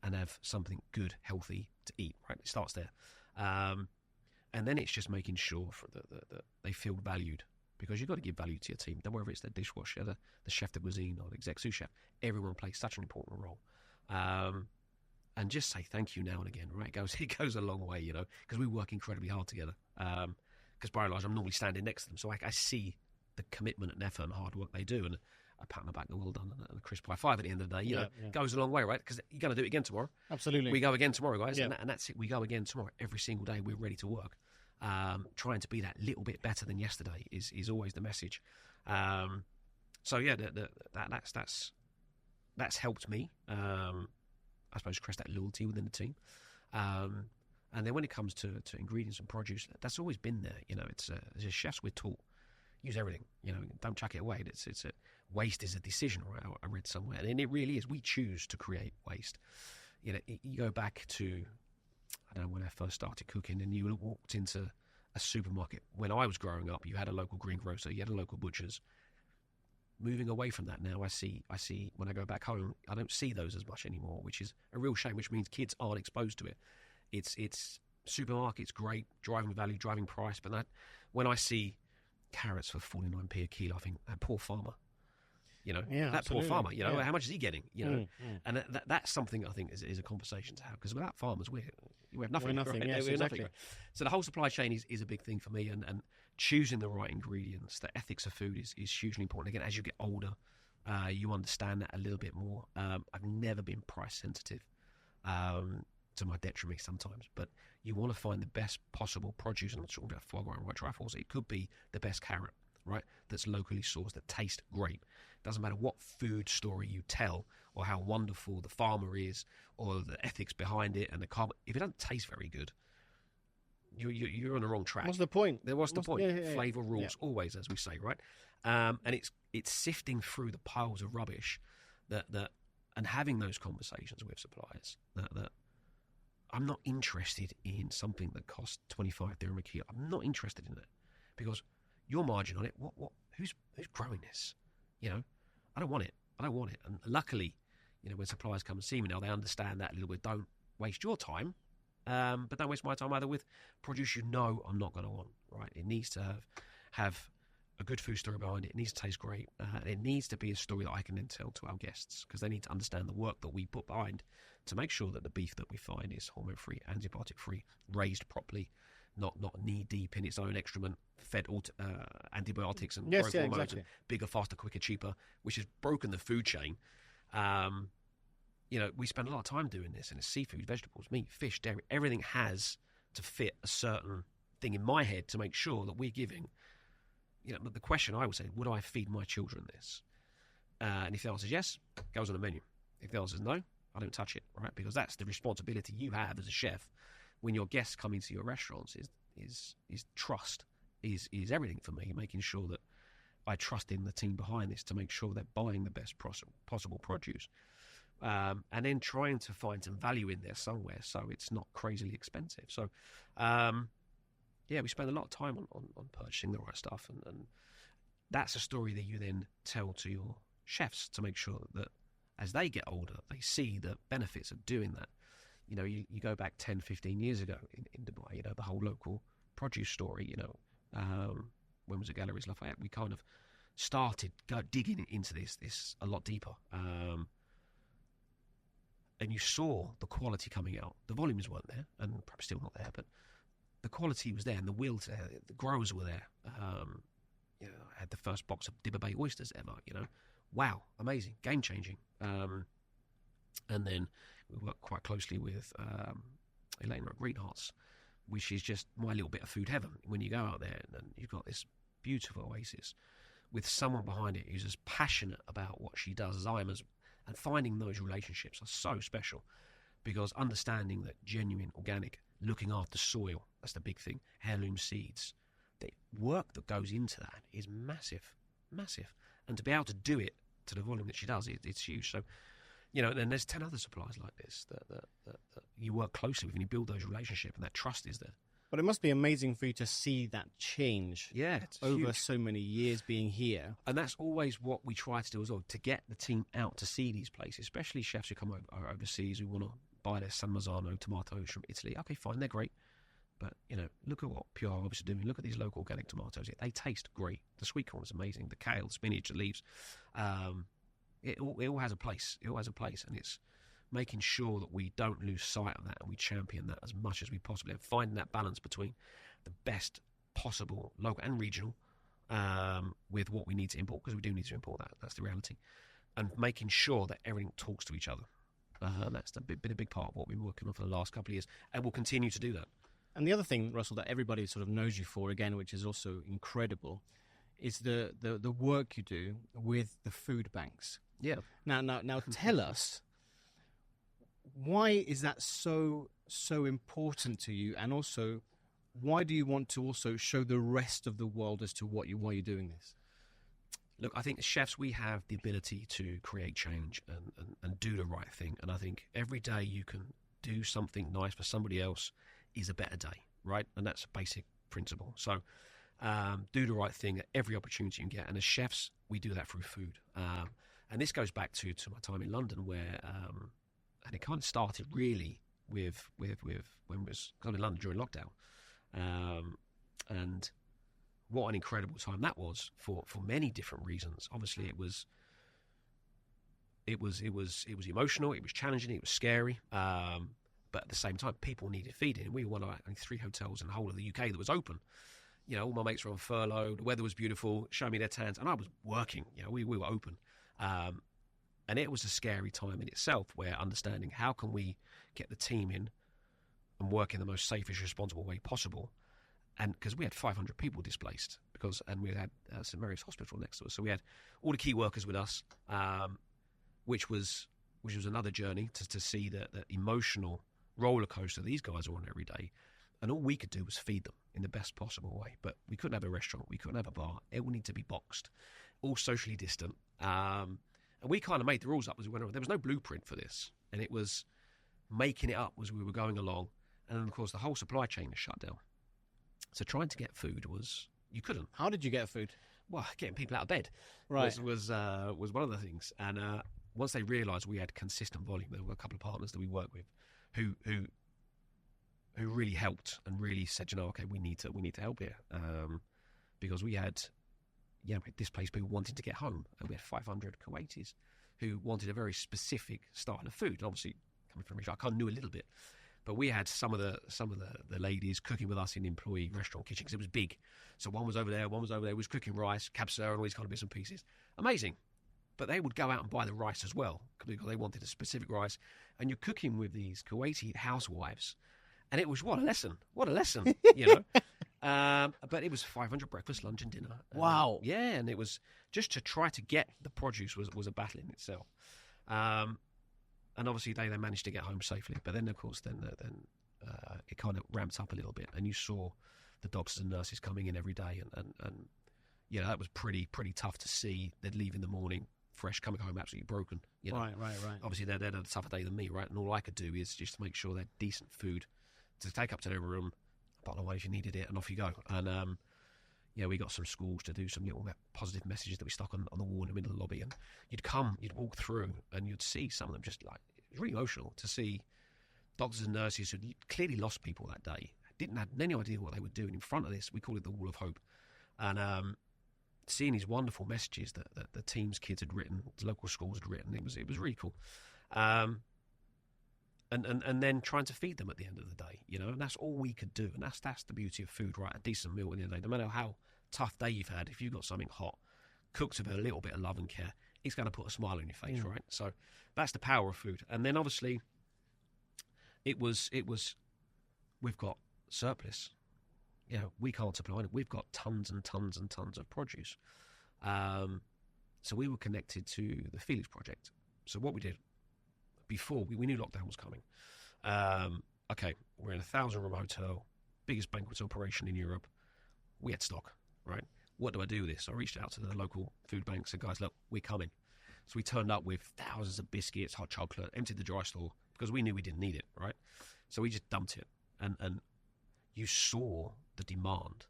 and have something good, healthy to eat. Right, it starts there, and then it's just making sure that they feel valued, because you've got to give value to your team. Then whether it's the dishwasher, the chef de cuisine, or the exec sous chef, everyone plays such an important role. And just say thank you now and again, right? It goes a long way, because we work incredibly hard together. Because by and large, I'm normally standing next to them, so I see the commitment and effort and hard work they do, and a pat on the back, well done, and a crisp high five at the end of the day. Goes a long way, right? Because you're going to do it again tomorrow. Absolutely. We go again tomorrow, guys, and that's it. We go again tomorrow. Every single day, we're ready to work. trying to be that little bit better than yesterday is always the message. So yeah, that's helped me. I suppose crest that loyalty within the team. And then when it comes to ingredients and produce, that's always been there. It's as chefs we're taught, use everything. Don't chuck it away. It's waste is a decision, right? I read somewhere, and it really is. We choose to create waste. You go back to, I don't know, when I first started cooking, and you walked into a supermarket. When I was growing up, you had a local greengrocer, you had a local butcher's. Moving away from that now, I see when I go back home, I don't see those as much anymore, which is a real shame, which means kids aren't exposed to it. It's supermarkets, great, driving value, driving price, but when I see carrots for 49p a kilo, I think, that poor farmer, that absolutely. poor farmer, how much is he getting, And that's something I think is a conversation to have, because without farmers, we have nothing. We're nothing, right? yes, We're exactly. nothing, right? So the whole supply chain is a big thing for me, and choosing the right ingredients, the ethics of food is hugely important. Again, as you get older, you understand that a little bit more. I've never been price sensitive, to my detriment sometimes, but you want to find the best possible produce. I'm not talking about foie gras and white truffles. It could be the best carrot, right, that's locally sourced, that tastes great. Doesn't matter what food story you tell or how wonderful the farmer is or the ethics behind it and the carbon. If it doesn't taste very good, you're on the wrong track. What's the point? What's the point? Yeah. Flavor rules always, as we say, right? And it's sifting through the piles of rubbish that and having those conversations with suppliers that I'm not interested in something that costs 25 dirham a kilo. I'm not interested in it because your margin on it. Who's growing this? I don't want it. And luckily, when suppliers come and see me now, they understand that a little bit. Don't waste your time. But don't waste my time either with produce I'm not going to want, right? It needs to have a good food story behind it. It needs to taste great. It needs to be a story that I can then tell to our guests, because they need to understand the work that we put behind to make sure that the beef that we find is hormone-free, antibiotic-free, raised properly, not knee-deep in its own excrement, fed antibiotics and growth hormones, exactly. and bigger, faster, quicker, cheaper, which has broken the food chain. We spend a lot of time doing this, and it's seafood, vegetables, meat, fish, dairy. Everything has to fit a certain thing in my head to make sure that we're giving. The question I would say, would I feed my children this? And if the answer is yes, it goes on the menu. If the answer is no, I don't touch it, right? Because that's the responsibility you have as a chef when your guests come into your restaurants. Is trust is everything for me. Making sure that I trust in the team behind this to make sure they're buying the best possible produce. And then trying to find some value in there somewhere so it's not crazily expensive. So, we spend a lot of time on purchasing the right stuff, and that's a story that you then tell to your chefs to make sure that as they get older, they see the benefits of doing that. You go back 10, 15 years ago in Dubai, the whole local produce story, when was it Galleries Lafayette? We kind of started digging into this a lot deeper. And you saw the quality coming out. The volumes weren't there, and perhaps still not there, but the quality was there, and the will's there. The growers were there. I had the first box of Dibba Bay oysters ever. Wow, amazing, game changing. And then we worked quite closely with Elena at Green Hearts, which is just my little bit of food heaven. When you go out there and you've got this beautiful oasis with someone behind it who's as passionate about what she does as I am, and finding those relationships are so special, because understanding that genuine, organic, looking after soil, that's the big thing, heirloom seeds, the work that goes into that is massive, massive. And to be able to do it to the volume that she does, it's huge. So, then there's 10 other suppliers like this that you work closely with, and you build those relationships, and that trust is there. But it must be amazing for you to see that change over huge. So many years being here. And that's always what we try to do as well, to get the team out to see these places, especially chefs who come overseas who want to buy their San Marzano tomatoes from Italy. Okay, fine, they're great. But, look at what PR are obviously doing. Look at these local organic tomatoes. They taste great. The sweet corn is amazing. The kale, the spinach, the leaves. It all has a place. It all has a place. And it's making sure that we don't lose sight of that, and we champion that as much as we possibly have, finding that balance between the best possible local and regional with what we need to import, because we do need to import that. That's the reality. And making sure that everything talks to each other. That's been a big part of what we've been working on for the last couple of years, and we'll continue to do that. And the other thing, Russell, that everybody sort of knows you for, again, which is also incredible, is the work you do with the food banks. Yeah. Now, tell us, why is that so important to you, and also why do you want to also show the rest of the world as to why you're doing this? Look, I think as chefs, we have the ability to create change and do the right thing. And I think every day you can do something nice for somebody else is a better day, right? And that's a basic principle. So do the right thing at every opportunity you can get. And as chefs, we do that through food. And this goes back to my time in London, where and it kind of started really with when I was kind of in London during lockdown. And what an incredible time that was for many different reasons. Obviously, it was emotional, it was challenging, it was scary. But at the same time, people needed feeding. We were one of only 3 hotels in the whole of the UK that was open. You know, all my mates were on furlough. The weather was beautiful. Showing me their tans, and I was working. You know, we were open. And it was a scary time in itself, where understanding how can we get the team in and work in the most safest, responsible way possible. And because we had 500 people displaced, and we had St Mary's Hospital next to us, so we had all the key workers with us, which was another journey to see the emotional roller coaster these guys are on every day. And all we could do was feed them in the best possible way. But we couldn't have a restaurant, we couldn't have a bar. It all needed to be boxed, all socially distant. And we kind of made the rules up as we went on. There was no blueprint for this, and it was making it up as we were going along. And then, of course, the whole supply chain is shut down. So trying to get food you couldn't. How did you get food? Well, getting people out of bed was one of the things. And once they realised we had consistent volume, there were a couple of partners that we worked with who really helped and really said, you know, okay, we need to help here, because we had displaced people wanting to get home, and we had 500 Kuwaitis who wanted a very specific style of food. And obviously, coming from Asia, I kind of knew a little bit. But we had some of the ladies cooking with us in the employee restaurant kitchen, because it was big. So one was over there, was cooking rice, kabsa, and all these kind of bits and pieces. Amazing. But they would go out and buy the rice as well, because they wanted a specific rice. And you're cooking with these Kuwaiti housewives. And it was, what a lesson, you know. But it was 500 breakfast, lunch and dinner. Wow. Yeah, and it was just to try to get the produce was a battle in itself. And obviously they managed to get home safely. But then, of course, then it kind of ramped up a little bit. And you saw the doctors and nurses coming in every day. And you know, that was pretty tough to see. They'd leave in the morning, fresh, coming home absolutely broken. You know? Right. Obviously, they'd had a tougher day than me, right? And all I could do is just to make sure they had decent food to take up to their room, bottle away if you needed it, and off you go. And we got some schools to do some little positive messages that we stuck on the wall in the middle of the lobby. And you'd walk through, and you'd see some of them just like, it was really emotional to see doctors and nurses who clearly lost people that day, didn't have any idea what they were doing in front of this. We call it the Wall of Hope. And seeing these wonderful messages that the team's kids had written, the local schools had written, it was really cool. And then trying to feed them at the end of the day, you know, and that's all we could do. And that's the beauty of food, right? A decent meal at the end of the day, no matter how tough day you've had, if you've got something hot, cooked with a little bit of love and care, it's going to put a smile on your face, right? So that's the power of food. And then obviously it was we've got surplus. You know, we can't supply it. We've got tons and tons and tons of produce. So we were connected to the Felix Project. So what we did before, we knew lockdown was coming. Okay, we're in a 1,000-room hotel, biggest banquet operation in Europe. We had stock, right? What do I do with this? So I reached out to the local food banks and guys, look, we're coming. So we turned up with thousands of biscuits, hot chocolate, emptied the dry store because we knew we didn't need it, right? So we just dumped it. And you saw the demand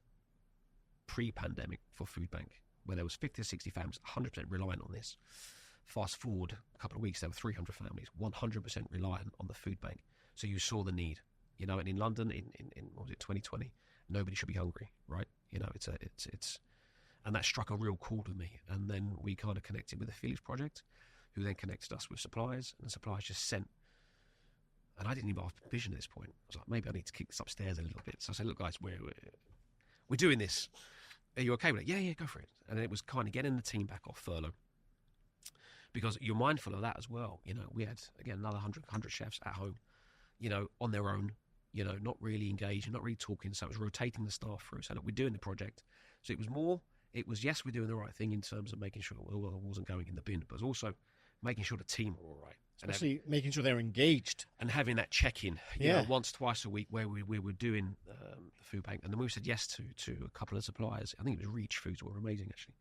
pre-pandemic for food bank, where there was 50 to 60 families, 100% reliant on this. Fast forward a couple of weeks, there were 300 families, 100% reliant on the food bank. So you saw the need, you know. And in London, in what was it, 2020, nobody should be hungry, right? You know, it's and that struck a real chord with me. And then we kind of connected with the Felix Project, who then connected us with suppliers, and the suppliers just sent. And I didn't even have vision at this point. I was like, maybe I need to kick this upstairs a little bit. So I said, look, guys, we're doing this. Are you okay with it? Yeah, go for it. And it was kind of getting the team back off furlough, because you're mindful of that as well. You know, we had, again, another 100 chefs at home, you know, on their own, not really engaging, not really talking. So it was rotating the staff through. So look, we're doing the project. So it was yes, we're doing the right thing in terms of making sure it wasn't going in the bin, but it was also making sure the team were all right. Especially making sure they're engaged. And having that check-in, once, twice a week where we were doing the food bank. And then we said yes to a couple of suppliers. I think it was Reach Foods were amazing, actually.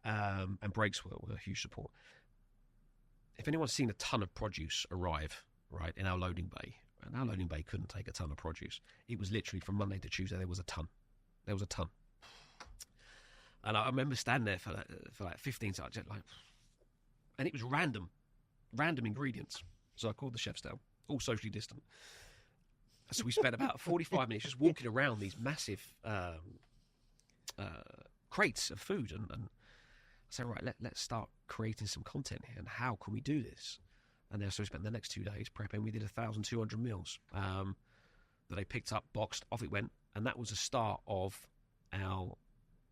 And Breaks were a huge support. If anyone's seen a ton of produce arrive, right, in our loading bay, and our loading bay couldn't take a ton of produce. It was literally from Monday to Tuesday, there was a ton. And I remember standing there for like 15 seconds, and it was random ingredients. So I called the chefs down, all socially distant. So we spent about 45 minutes just walking around these massive crates of food, and I said, right, let's start creating some content here, and how can we do this? And so we spent the next 2 days prepping. We did 1,200 meals that they picked up, boxed, off it went, and that was the start of our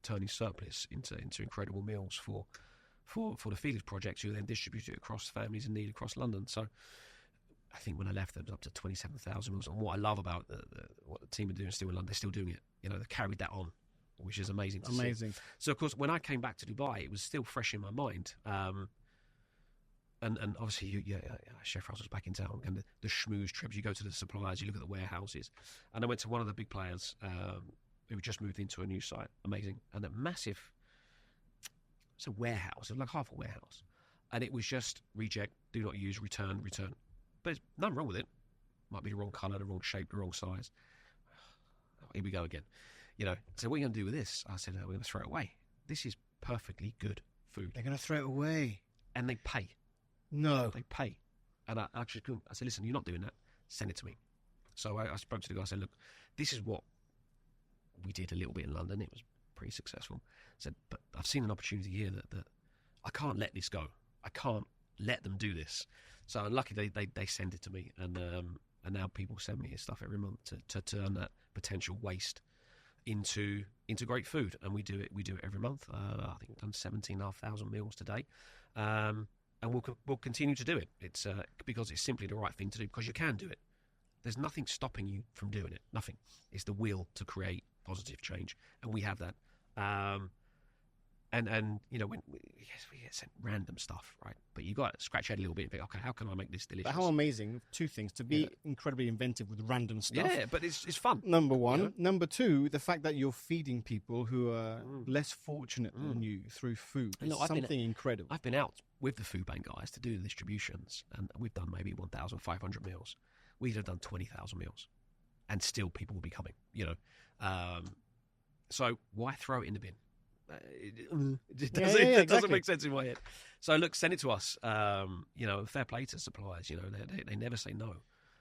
turning surplus into incredible meals for the Feeders Project, who then distributed it across families in need across London. So I think when I left, there was up to 27,000 meals. And what I love about what the team are doing still in London, they're still doing it. They carried that on, which is amazing to see. So, of course, when I came back to Dubai, it was still fresh in my mind. And obviously, Chef Russell's back in town, and the schmooze trips. You go to the suppliers, you look at the warehouses. And I went to one of the big players who just moved into a new site. Amazing. And a massive... It's a warehouse. It was like half a warehouse. And it was just reject, do not use, return. But there's nothing wrong with it. Might be the wrong colour, the wrong shape, the wrong size. Here we go again. So what are you going to do with this? I said, we're going to throw it away. This is perfectly good food. They're going to throw it away. And they pay. No. They pay. And I actually couldn't. I said, listen, you're not doing that. Send it to me. So I spoke to the guy. I said, look, this is what we did a little bit in London. It was pretty successful. I said, but I've seen an opportunity here that I can't let this go. I can't let them do this. So luckily they send it to me, and now people send me stuff every month to turn that potential waste into great food, and we do it every month. I think we've done 17,500 meals today, and we'll continue to do it. It's because it's simply the right thing to do, because you can do it. There's nothing stopping you from doing it. Nothing. It's the will to create positive change, and we have that. And when we get sent random stuff, right? But you got to scratch your head a little bit and think, okay, how can I make this delicious? But how amazing! Two things: to be incredibly inventive with random stuff. Yeah, but it's fun. Number one. Number two, the fact that you're feeding people who are less fortunate than you through food. It's something incredible. I've been out with the food bank guys to do the distributions, and we've done maybe 1,500 meals. We'd have done 20,000 meals, and still people will be coming. So why throw it in the bin? It doesn't make sense in my head. So look, send it to us. Fair play to suppliers. They never say no.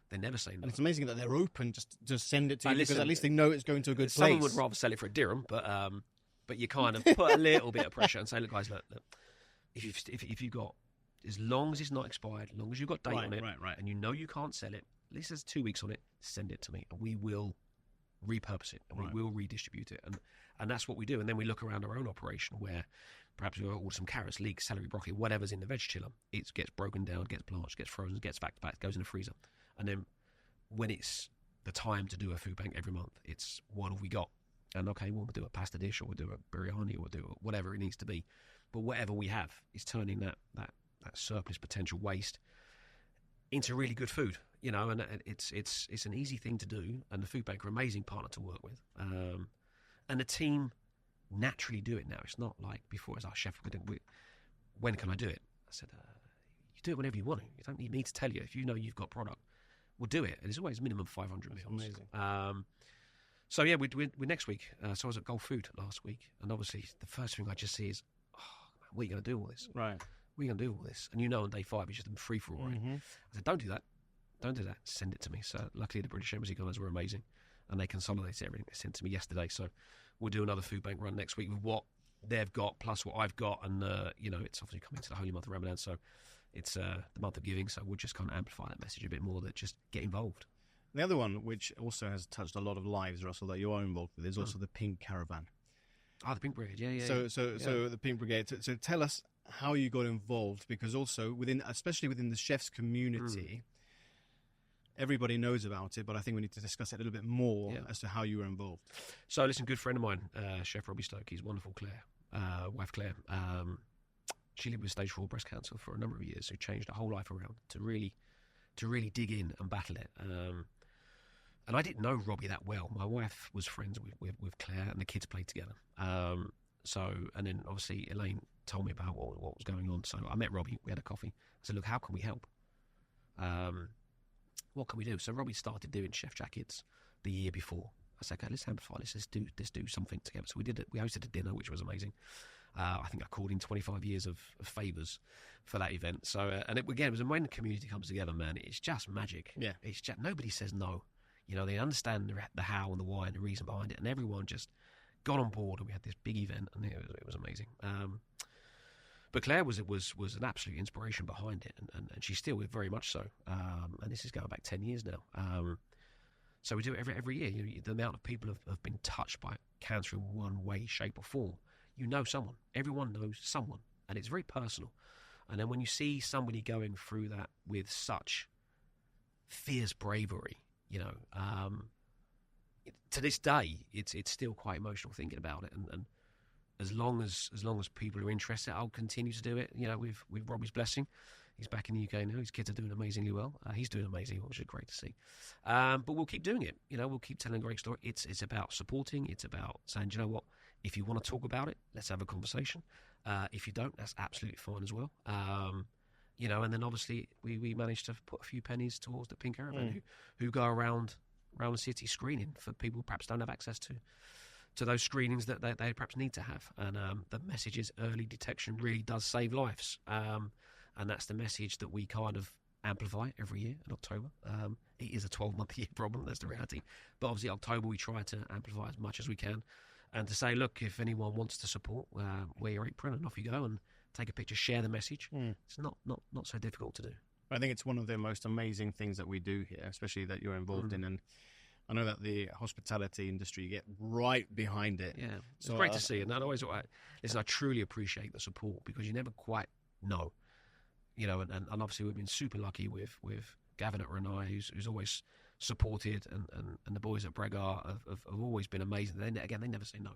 They never say no. And it's amazing that they're open just send it to you, because at least they know it's going to a good place. Someone would rather sell it for a dirham, but you kind of put a little bit of pressure and say, look, guys, look, if you've got, as long as it's not expired, as long as you've got date on it, and you know you can't sell it, at least there's 2 weeks on it, send it to me, and we will repurpose it, and we will redistribute it, and that's what we do. And then we look around our own operation, where perhaps we've ordered some carrots, leeks, celery, broccoli, whatever's in the veg chiller. It gets broken down, gets blanched, gets frozen, gets back to back, goes in the freezer. And then when it's the time to do a food bank every month, it's what have we got? And okay, we'll do a pasta dish, or we'll do a biryani, or we'll do whatever it needs to be. But whatever we have is turning that surplus potential waste into really good food. And it's an easy thing to do, and the food bank are an amazing partner to work with. And the team naturally do it now. It's not like before, as our chef, when can I do it? I said, you do it whenever you want to. You don't need me to tell you. If you know you've got product, we'll do it. And it's always minimum 500 meals. Amazing. So yeah, we're next week. So I was at Gulf Food last week, and obviously the first thing I just see is, what are you going to do all this? Right. We're going to do all this. And on day 5, it's just a free-for-all. Right? I said, don't do that. Don't do that. Send it to me. So luckily the British Embassy guys were amazing, and they consolidated everything. They sent it to me yesterday. So we'll do another food bank run next week with what they've got plus what I've got. And, it's obviously coming to the holy month of Ramadan. So it's the month of giving. So we'll just kind of amplify that message a bit more, that just get involved. The other one, which also has touched a lot of lives, Russell, that you are involved with, is also the Pink Caravan. Oh, the Pink Brigade. Yeah. So the Pink Brigade. So tell us how you got involved, because also especially within the chefs community, everybody knows about it, but I think we need to discuss it a little bit more as to how you were involved. So, listen, good friend of mine, Chef Robbie Stokey's wonderful Claire, wife Claire. She lived with stage 4 breast cancer for a number of years, so changed her whole life around to really dig in and battle it. And I didn't know Robbie that well. My wife was friends with Claire, and the kids played together. And then obviously Elaine told me about what was going on. So I met Robbie. We had a coffee. I said, look, how can we help? What can we do? So Robbie started doing chef jackets the year before. I said, okay, let's amplify. Let's do something together. So we did it. We hosted a dinner, which was amazing. I think I called in 25 years of favours for that event. So and it was when the community comes together, man, it's just magic. Yeah, it's just nobody says no. You know, they understand the how and the why and the reason behind it, and everyone just got on board, and we had this big event, and it was amazing. But Claire was an absolute inspiration behind it, and she's still very much so. And this is going back 10 years now. So we do it every year. The amount of people have been touched by cancer in one way, shape, or form. You know someone. Everyone knows someone, and it's very personal. And then when you see somebody going through that with such fierce bravery, to this day, it's still quite emotional thinking about it. And as long as people are interested, I'll continue to do it. With Robbie's blessing, he's back in the UK now. His kids are doing amazingly well. He's doing amazingly well, which is great to see. But we'll keep doing it. We'll keep telling a great story. It's about supporting. It's about saying, do you know what? If you want to talk about it, let's have a conversation. If you don't, that's absolutely fine as well. And then obviously we managed to put a few pennies towards the Pink Caravan, who go around the city screening for people who perhaps don't have access to those screenings that they perhaps need to have. And the message is early detection really does save lives. And that's the message that we kind of amplify every year in October. It is a 12-month-a-year problem, that's the reality. But obviously October we try to amplify as much as we can. And to say, look, if anyone wants to support, wear your apron and off you go and take a picture, share the message. It's not so difficult to do. I think it's one of the most amazing things that we do here, especially that you're involved in. And I know that the hospitality industry, you get right behind it. Yeah, it's great to see. And I truly appreciate the support, because you never quite know. And obviously we've been super lucky with Gavin at Renai, who's always supported, and the boys at Bregar have always been amazing. They never say no,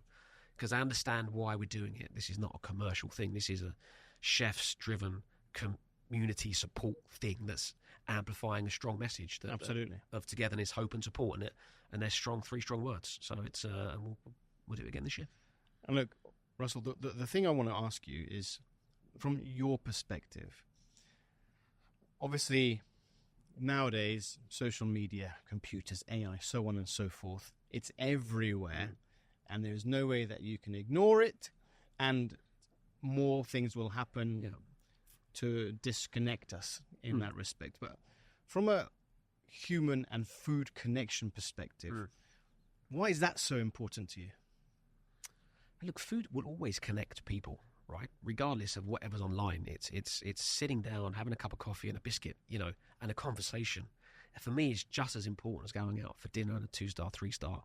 because they understand why we're doing it. This is not a commercial thing. This is a chefs-driven community support thing that's amplifying a strong message of togetherness, hope, and support in it. And there's three strong words. So it's we'll do it again this year. And look, Russell, the thing I want to ask you is, from your perspective, obviously nowadays, social media, computers, AI, so on and so forth, it's everywhere, and there's no way that you can ignore it, and more things will happen to disconnect us in that respect. But from a human and food connection perspective, why is that so important to you? Look, food will always connect people, right? Regardless of whatever's online, it's sitting down, having a cup of coffee and a biscuit, and a conversation. For me, it's just as important as going out for dinner and a 2-star, 3-star.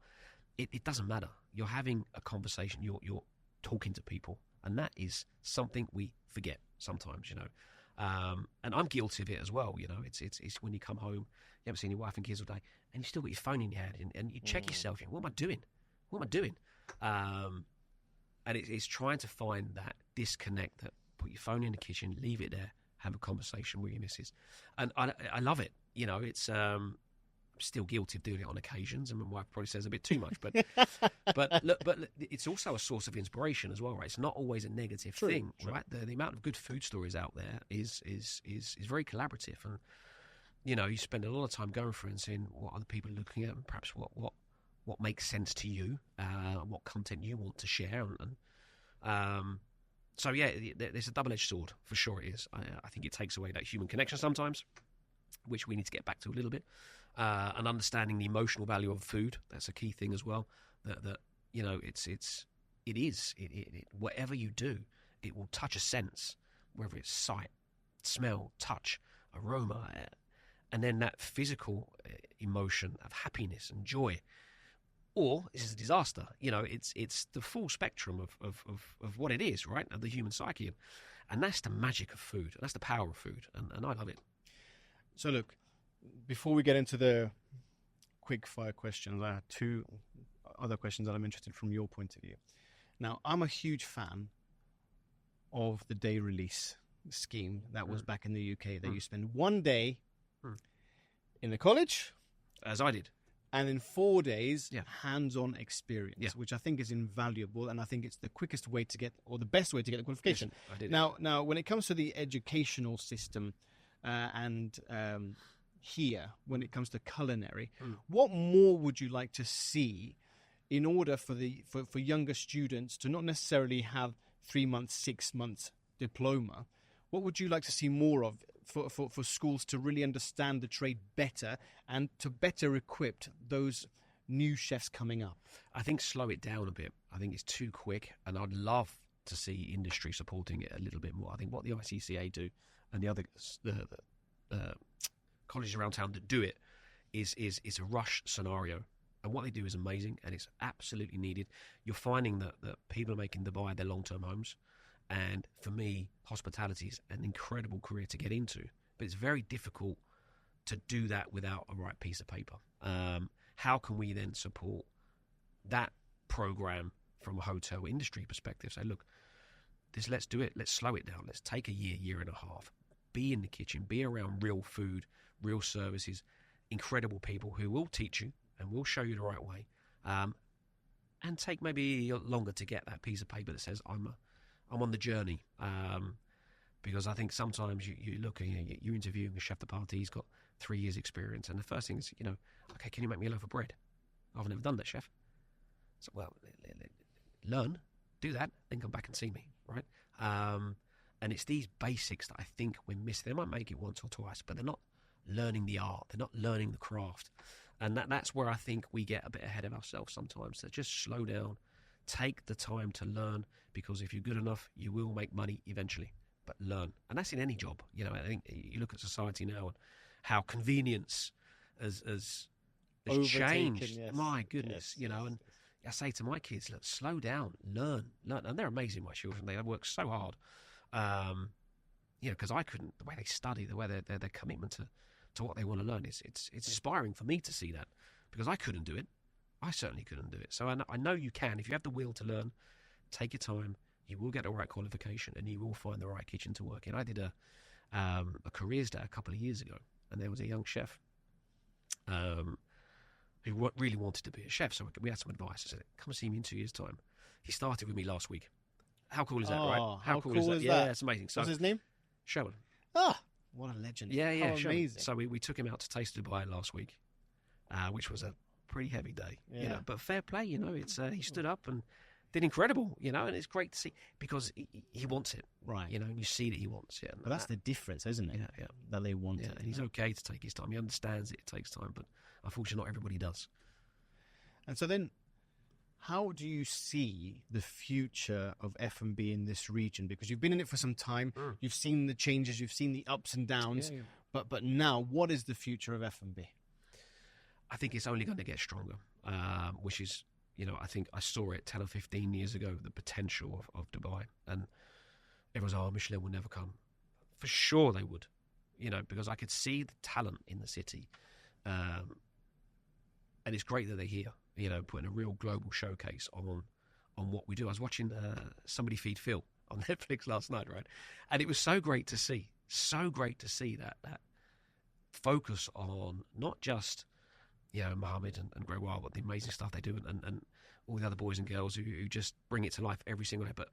It doesn't matter. You're having a conversation. You're talking to people, and that is something we forget sometimes, And I'm guilty of it as well. It's when you come home, you haven't seen your wife and kids all day, and you still got your phone in your hand, and you check yourself. What am I doing? And it's trying to find that disconnect, that put your phone in the kitchen, leave it there, have a conversation with your missus. And I love it. It's I'm still guilty of doing it on occasions, and my wife probably says a bit too much, but look, it's also a source of inspiration as well, right? It's not always a negative thing, right? The amount of good food stories out there is very collaborative, and you spend a lot of time going through and seeing what other people are looking at, and perhaps what makes sense to you, what content you want to share, and so yeah, there's a double-edged sword, for sure it is. I think it takes away that human connection sometimes, which we need to get back to a little bit, and understanding the emotional value of food. That's a key thing as well. That whatever you do, it will touch a sense, whether it's sight, smell, touch, aroma, and then that physical emotion of happiness and joy. Or this is a disaster. It's the full spectrum of what it is, right? Of the human psyche. And that's the magic of food. That's the power of food. And I love it. So look, before we get into the quick fire questions, I have 2 other questions that I'm interested from your point of view. Now, I'm a huge fan of the day release scheme that was back in the UK, that you spend 1 day in the college, as I did, and in 4 days, hands-on experience, which I think is invaluable, and I think it's the quickest way to get, or the best way to get the qualification. Yes, I did. Now, when it comes to the educational system and here, when it comes to culinary, what more would you like to see in order for younger students to not necessarily have 3 months, 6 months diploma? What would you like to see more of for schools to really understand the trade better and to better equip those new chefs coming up? I think slow it down a bit. I think it's too quick, and I'd love to see industry supporting it a little bit more. I think what the ICCA do and the other colleges around town that do it is a rush scenario. And what they do is amazing, and it's absolutely needed. You're finding that people are making Dubai their long-term homes. And for me, hospitality is an incredible career to get into. But it's very difficult to do that without a right piece of paper. How can we then support that program from a hotel industry perspective? Say, look, let's do it. Let's slow it down. Let's take a year and a half. Be in the kitchen. Be around real food, real services, incredible people who will teach you and will show you the right way. And take maybe longer to get that piece of paper that says, I'm on the journey, because I think sometimes you look and you're interviewing a chef de partie. He's got 3 years experience, and the first thing is, okay, can you make me a loaf of bread? I've never done that, chef. So, well, learn, do that, then come back and see me, right? And it's these basics that I think we're missing. They might make it once or twice, but they're not learning the art. They're not learning the craft, and that's where I think we get a bit ahead of ourselves sometimes. So just slow down. Take the time to learn, because if you're good enough, you will make money eventually. But learn. And that's in any job. I think you look at society now and how convenience has changed. Yes. My goodness, yes, and I say to my kids, look, slow down, learn. And they're amazing, my children. They work so hard. Because I couldn't, the way they study, the way their commitment to what they want to learn, it's inspiring for me to see that, because I couldn't do it. I certainly couldn't do it. So I know you can. If you have the will to learn, take your time. You will get the right qualification, and you will find the right kitchen to work in. I did a careers day a couple of years ago, and there was a young chef who really wanted to be a chef. So we had some advice. I said, come see me in 2 years' time. He started with me last week. How cool is that, right? How cool is that? Yeah, it's amazing. So, what's his name? Sherwin. Ah, what a legend. Yeah, How Sherwin. amazing. So we took him out to Taste Dubai last week, which was a pretty heavy day, but fair play, it's he stood up and did incredible, and it's great to see, because he wants it, right? And you see that he wants it. But that's the difference, isn't it? Yeah. That they want it. And he's okay to take his time. He understands it takes time, but unfortunately not everybody does. And so then, how do you see the future of F&B in this region? Because you've been in it for some time, you've seen the changes, you've seen the ups and downs, but now, what is the future of F&B? I think it's only going to get stronger, which is, I think I saw it 10 or 15 years ago, the potential of Dubai. And everyone's, Michelin will never come. For sure they would, because I could see the talent in the city. And it's great that they're here, putting a real global showcase on what we do. I was watching Somebody Feed Phil on Netflix last night, right? And it was so great to see that focus on not just Mohammed and Greywell, but the amazing stuff they do, and all the other boys and girls who just bring it to life every single day. But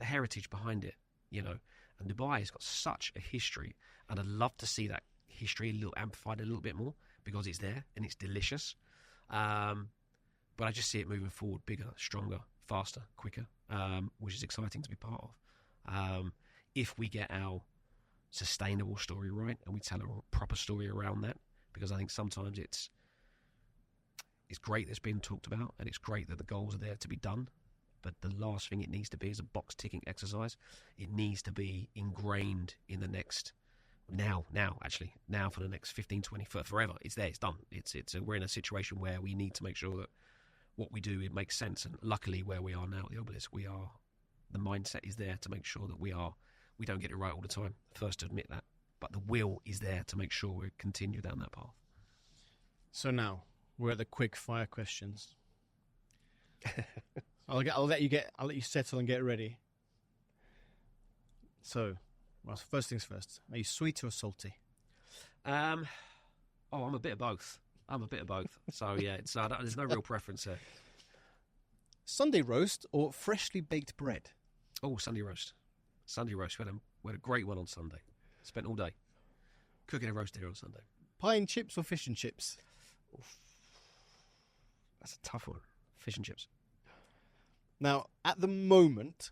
the heritage behind it, and Dubai has got such a history, and I'd love to see that history amplified a little bit more, because it's there and it's delicious. But I just see it moving forward, bigger, stronger, faster, quicker, which is exciting to be part of. If we get our sustainable story right and we tell a proper story around that, because I think sometimes it's great that it's been talked about, and it's great that the goals are there to be done, but the last thing it needs to be is a box-ticking exercise. It needs to be ingrained in the next, now for the next 15, 20, forever. It's there, it's done. We're in a situation where we need to make sure that what we do, it makes sense, and luckily where we are now at the Obelisk, the mindset is there to make sure that we don't get it right all the time. First to admit that. but the will is there to make sure we continue down that path. So now we're at the quick fire questions. I'll let you settle and get ready. So, well, first things first. Are you sweet or salty? I'm a bit of both. So yeah, it's there's no real preference there. Sunday roast or freshly baked bread? Oh, Sunday roast. We had a great one on Sunday. Spent all day cooking a roast dinner on Sunday. Pie and chips or fish and chips? Oof. That's a tough one. Fish and chips. Now, at the moment,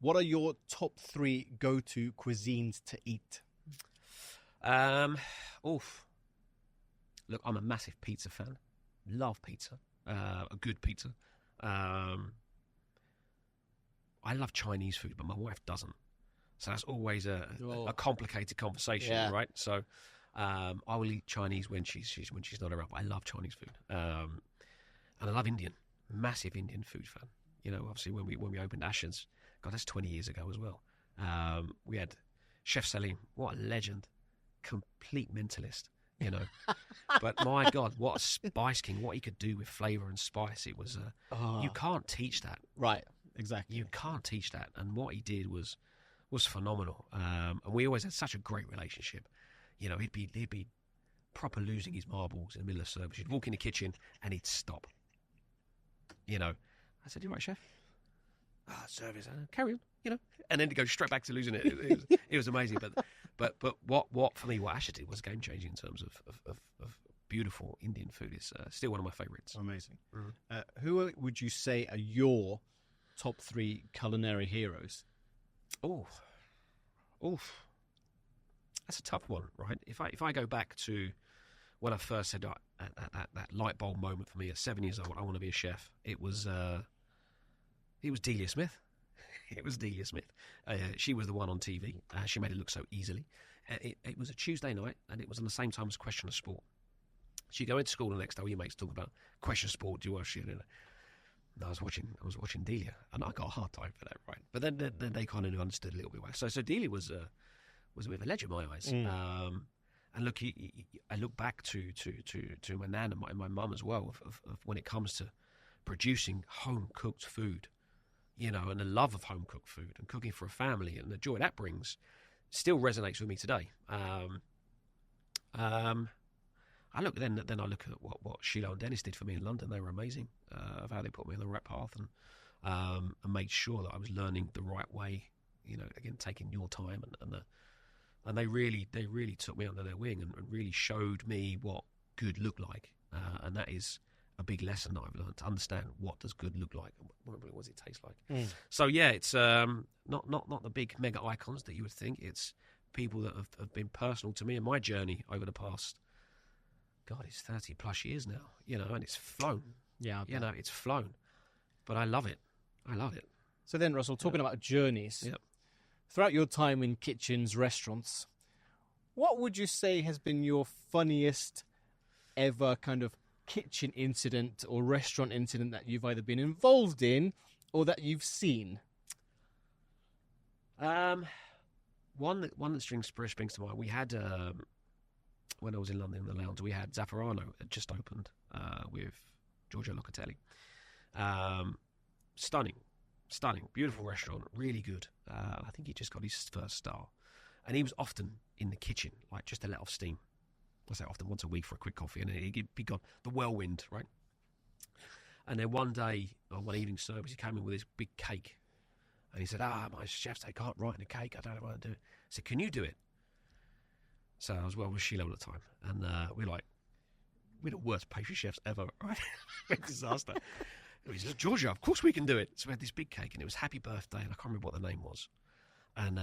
what are your top 3 go-to cuisines to eat? Look, I'm a massive pizza fan. Love pizza. A good pizza. I love Chinese food, but my wife doesn't. So that's always a complicated conversation, right? So I will eat Chinese when she's not around. But I love Chinese food, and I love Indian. Massive Indian food fan. You know, obviously when we opened Ashen's, God, that's 20 years ago as well. We had Chef Salim, what a legend, complete mentalist. You know, but my God, what a spice king! What he could do with flavour and spice, it was you can't teach that. Right, exactly. You can't teach that, and what he did was phenomenal. And we always had such a great relationship. You know, he'd be proper losing his marbles in the middle of service. He'd walk in the kitchen and he'd stop. You know, I said, "You right, chef?" Service, carry on. You know, and then to go straight back to losing it. It was amazing. But what for me, what Asher did was game changing in terms of beautiful Indian food. Is still one of my favourites. Amazing. Mm-hmm. Who would you say are your top 3 culinary heroes? Oh, that's a tough one, right? If I go back to when I first said that light bulb moment for me at 7 years old, I want to be a chef. It was Delia Smith. It was Delia Smith. She was the one on TV. She made it look so easily. It was a Tuesday night, and it was on the same time as Question of Sport. So you go into school the next day, all your mates talk about Question of Sport. Do you watch it? And I was watching Delia, and I got a hard time for that, right? But then they kind of understood a little bit why. So Delia was a bit of a legend in my eyes. And look, I look back to my nan and my mum as well of when it comes to producing home cooked food. You know, and the love of home-cooked food and cooking for a family and the joy that brings still resonates with me today. I look at what Sheila and Dennis did for me in London. They were amazing of how they put me on the right path and made sure that I was learning the right way. You know, again, taking your time and they really took me under their wing and really showed me what good looked like, and that is a big lesson that I've learned, to understand what does good look like and what does it taste like. So yeah, it's not the big mega icons that you would think. It's people that have been personal to me in my journey over the past, God, it's 30 plus years now, you know, and it's flown. Yeah, you know, it's flown, but I love it. So then, Russell, talking about journeys, throughout your time in kitchens, restaurants, what would you say has been your funniest ever kind of kitchen incident or restaurant incident that you've either been involved in or that you've seen? One that springs to mind. We had when I was in London in the lounge, we had Zafferano had just opened with Giorgio Locatelli. Stunning, beautiful restaurant, really good. I think he just got his first star, and he was often in the kitchen, like just to let off steam. I say often, once a week for a quick coffee, and he'd be gone. The whirlwind, right? And then one day, on one evening service, he came in with this big cake. And he said, my chefs, they can't write in a cake. I don't know how to do it. I said, can you do it? So I was with Sheila at the time. And we're the worst pastry chefs ever, right? Disaster. He said, Georgia, of course we can do it. So we had this big cake, and it was Happy Birthday, and I can't remember what the name was. And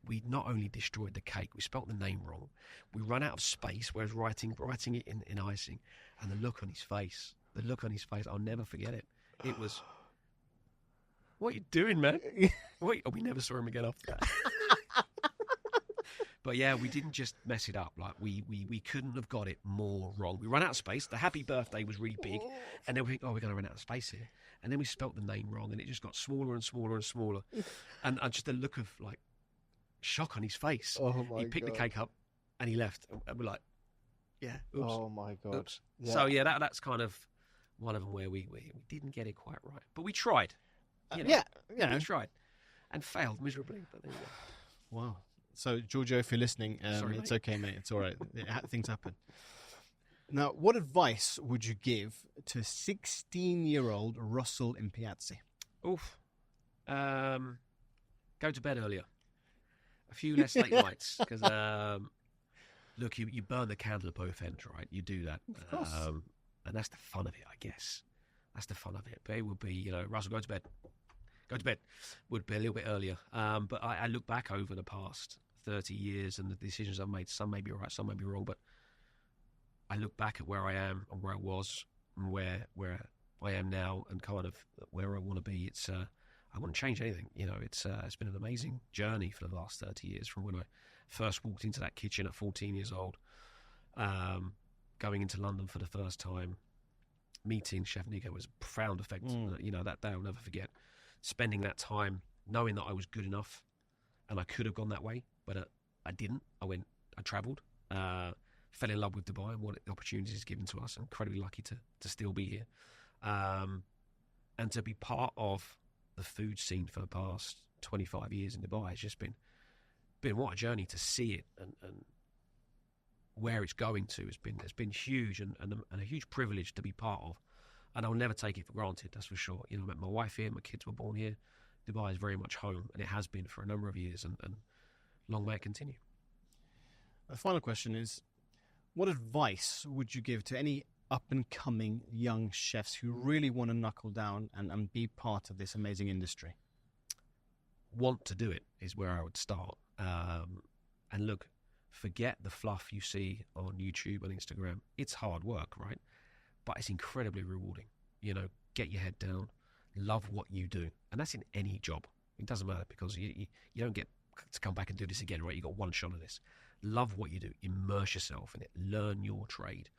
we not only destroyed the cake, we spelt the name wrong. We ran out of space, whereas writing it in icing, and the look on his face, I'll never forget it. It was, what are you doing, man? We never saw him again after that. But yeah, we didn't just mess it up. Like we couldn't have got it more wrong. We ran out of space. The Happy Birthday was really big, and then we think, we're going to run out of space here. And then we spelt the name wrong, and it just got smaller and smaller and smaller. And just the look of like shock on his face. Oh my He picked God. the cake up and he left. And we're like, yeah, oops. Oh my God. Oops. Yeah. So, that's kind of one of them where we didn't get it quite right. But we tried. You know, Yeah, you know. We tried. And failed miserably. But there you go. Wow. So, Giorgio, if you're listening, Sorry, it's mate. okay, mate. It's all right. Things happen. Now, what advice would you give to 16-year-old Russell Impiazzi? Oof. Go to bed earlier. A few less late nights. Because, look, you burn the candle at both ends, right? You do that. Of course. And that's the fun of it, I guess. That's the fun of it. But it would be, Russell, go to bed. Go to bed. Would be a little bit earlier. But I look back over the past 30 years and the decisions I've made. Some may be right, some may be wrong. But I look back at where I am and where I was and where I am now and kind of where I want to be. It's I wouldn't change anything. It's been an amazing journey for the last 30 years from when I first walked into that kitchen at 14 years old, going into London for the first time, meeting Chef Nico was a profound effect. That day I'll never forget. Spending that time knowing that I was good enough and I could have gone that way, but I didn't. I travelled, fell in love with Dubai and what the opportunities given to us. I'm incredibly lucky to still be here. And to be part of the food scene for the past 25 years in Dubai has just been what a journey to see it and where it's going to has been huge and a huge privilege to be part of. And I'll never take it for granted, that's for sure. I met my wife here, my kids were born here. Dubai is very much home, and it has been for a number of years, and long may it continue. The final question is, what advice would you give to any up-and-coming young chefs who really want to knuckle down and be part of this amazing industry? Want to do it is where I would start. And look, forget the fluff you see on YouTube and Instagram. It's hard work, right? But it's incredibly rewarding. Get your head down, love what you do. And that's in any job. It doesn't matter because you don't get to come back and do this again, right? You got one shot at this. Love what you do. Immerse yourself in it. Learn your trade.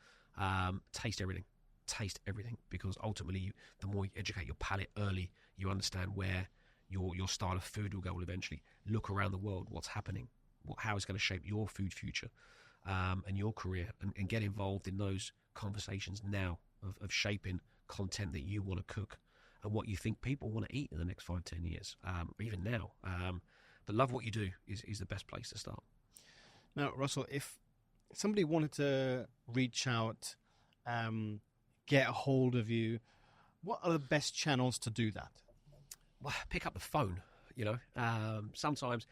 Taste everything. Because ultimately, the more you educate your palate early, you understand where your style of food will go eventually. Look around the world, what's happening, how it's going to shape your food future and your career, and get involved in those conversations now of shaping content that you want to cook and what you think people want to eat in the next 5-10 years, or even now. But love what you do is the best place to start. Now, Russell, if somebody wanted to reach out, get a hold of you, what are the best channels to do that? Well, pick up the phone, sometimes.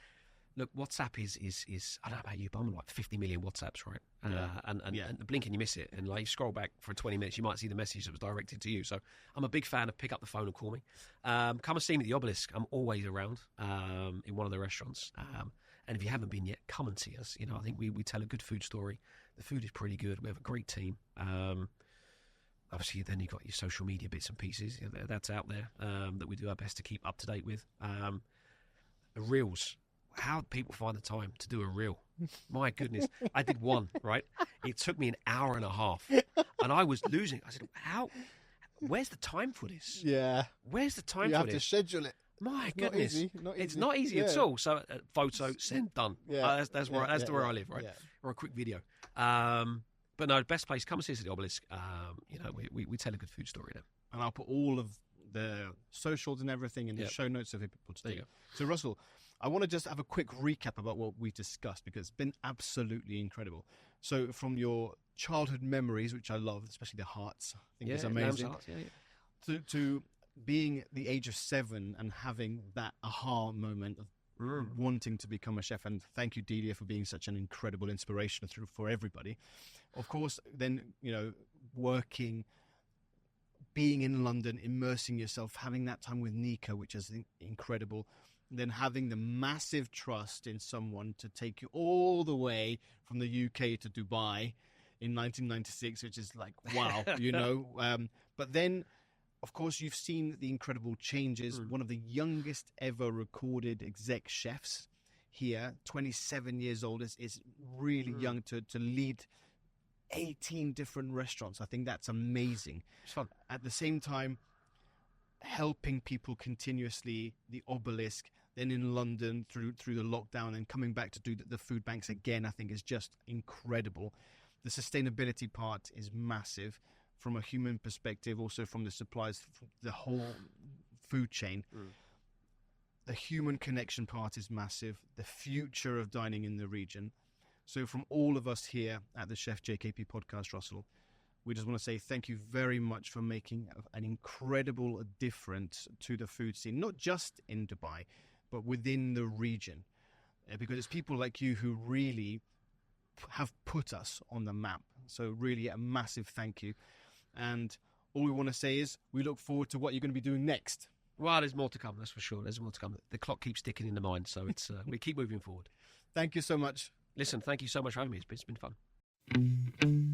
Look, WhatsApp is I don't know about you, but I'm on like 50 million WhatsApps, right? And blink and you miss it. And like you scroll back for 20 minutes, you might see the message that was directed to you. So I'm a big fan of pick up the phone and call me. Come and see me at the Obelisk. I'm always around in one of the restaurants. And if you haven't been yet, come and see us. I think we tell a good food story. The food is pretty good. We have a great team. Obviously, then you've got your social media bits and pieces. That's out there that we do our best to keep up to date with. The reels. How do people find the time to do a reel? My goodness. I did one, right? It took me an hour and a half. And I was losing. I said, where's the time for this? Yeah. Where's the time You for have this? to schedule it. My Not goodness. easy, It's not easy at all. So photo, send, done. Yeah. That's where I live, right? Yeah. Or a quick video. But no, best place, come and see us at the Obelisk. We tell a good food story there. And I'll put all of the socials and everything in the show notes for people to There do. you go. So, Russell, I want to just have a quick recap about what we discussed because it's been absolutely incredible. So, from your childhood memories, which I love, especially the hearts, I think it's amazing, Lamb's hearts, to being at the age of 7 and having that aha moment of wanting to become a chef. And thank you, Delia, for being such an incredible inspiration for everybody. Of course, then, working, being in London, immersing yourself, having that time with Nico, which is incredible. Then having the massive trust in someone to take you all the way from the UK to Dubai in 1996, which is like, wow, But then, of course, you've seen the incredible changes. One of the youngest ever recorded exec chefs here, 27 years old, is really young to lead 18 different restaurants. I think that's amazing. It's fun. At the same time, helping people continuously, the Obelisk, then in London through the lockdown, and coming back to do the food banks again, I think is just incredible. The sustainability part is massive from a human perspective, also from the suppliers, the whole food chain. The human connection part is massive, the future of dining in the region. So from all of us here at the Chef JKP Podcast, Russell, we just want to say thank you very much for making an incredible difference to the food scene, not just in Dubai, but within the region. Because it's people like you who really have put us on the map. So really a massive thank you. And all we want to say is we look forward to what you're going to be doing next. Well, there's more to come, that's for sure. There's more to come. The clock keeps ticking in the mind, so it's we keep moving forward. Thank you so much. Listen, thank you so much for having me. It's been fun.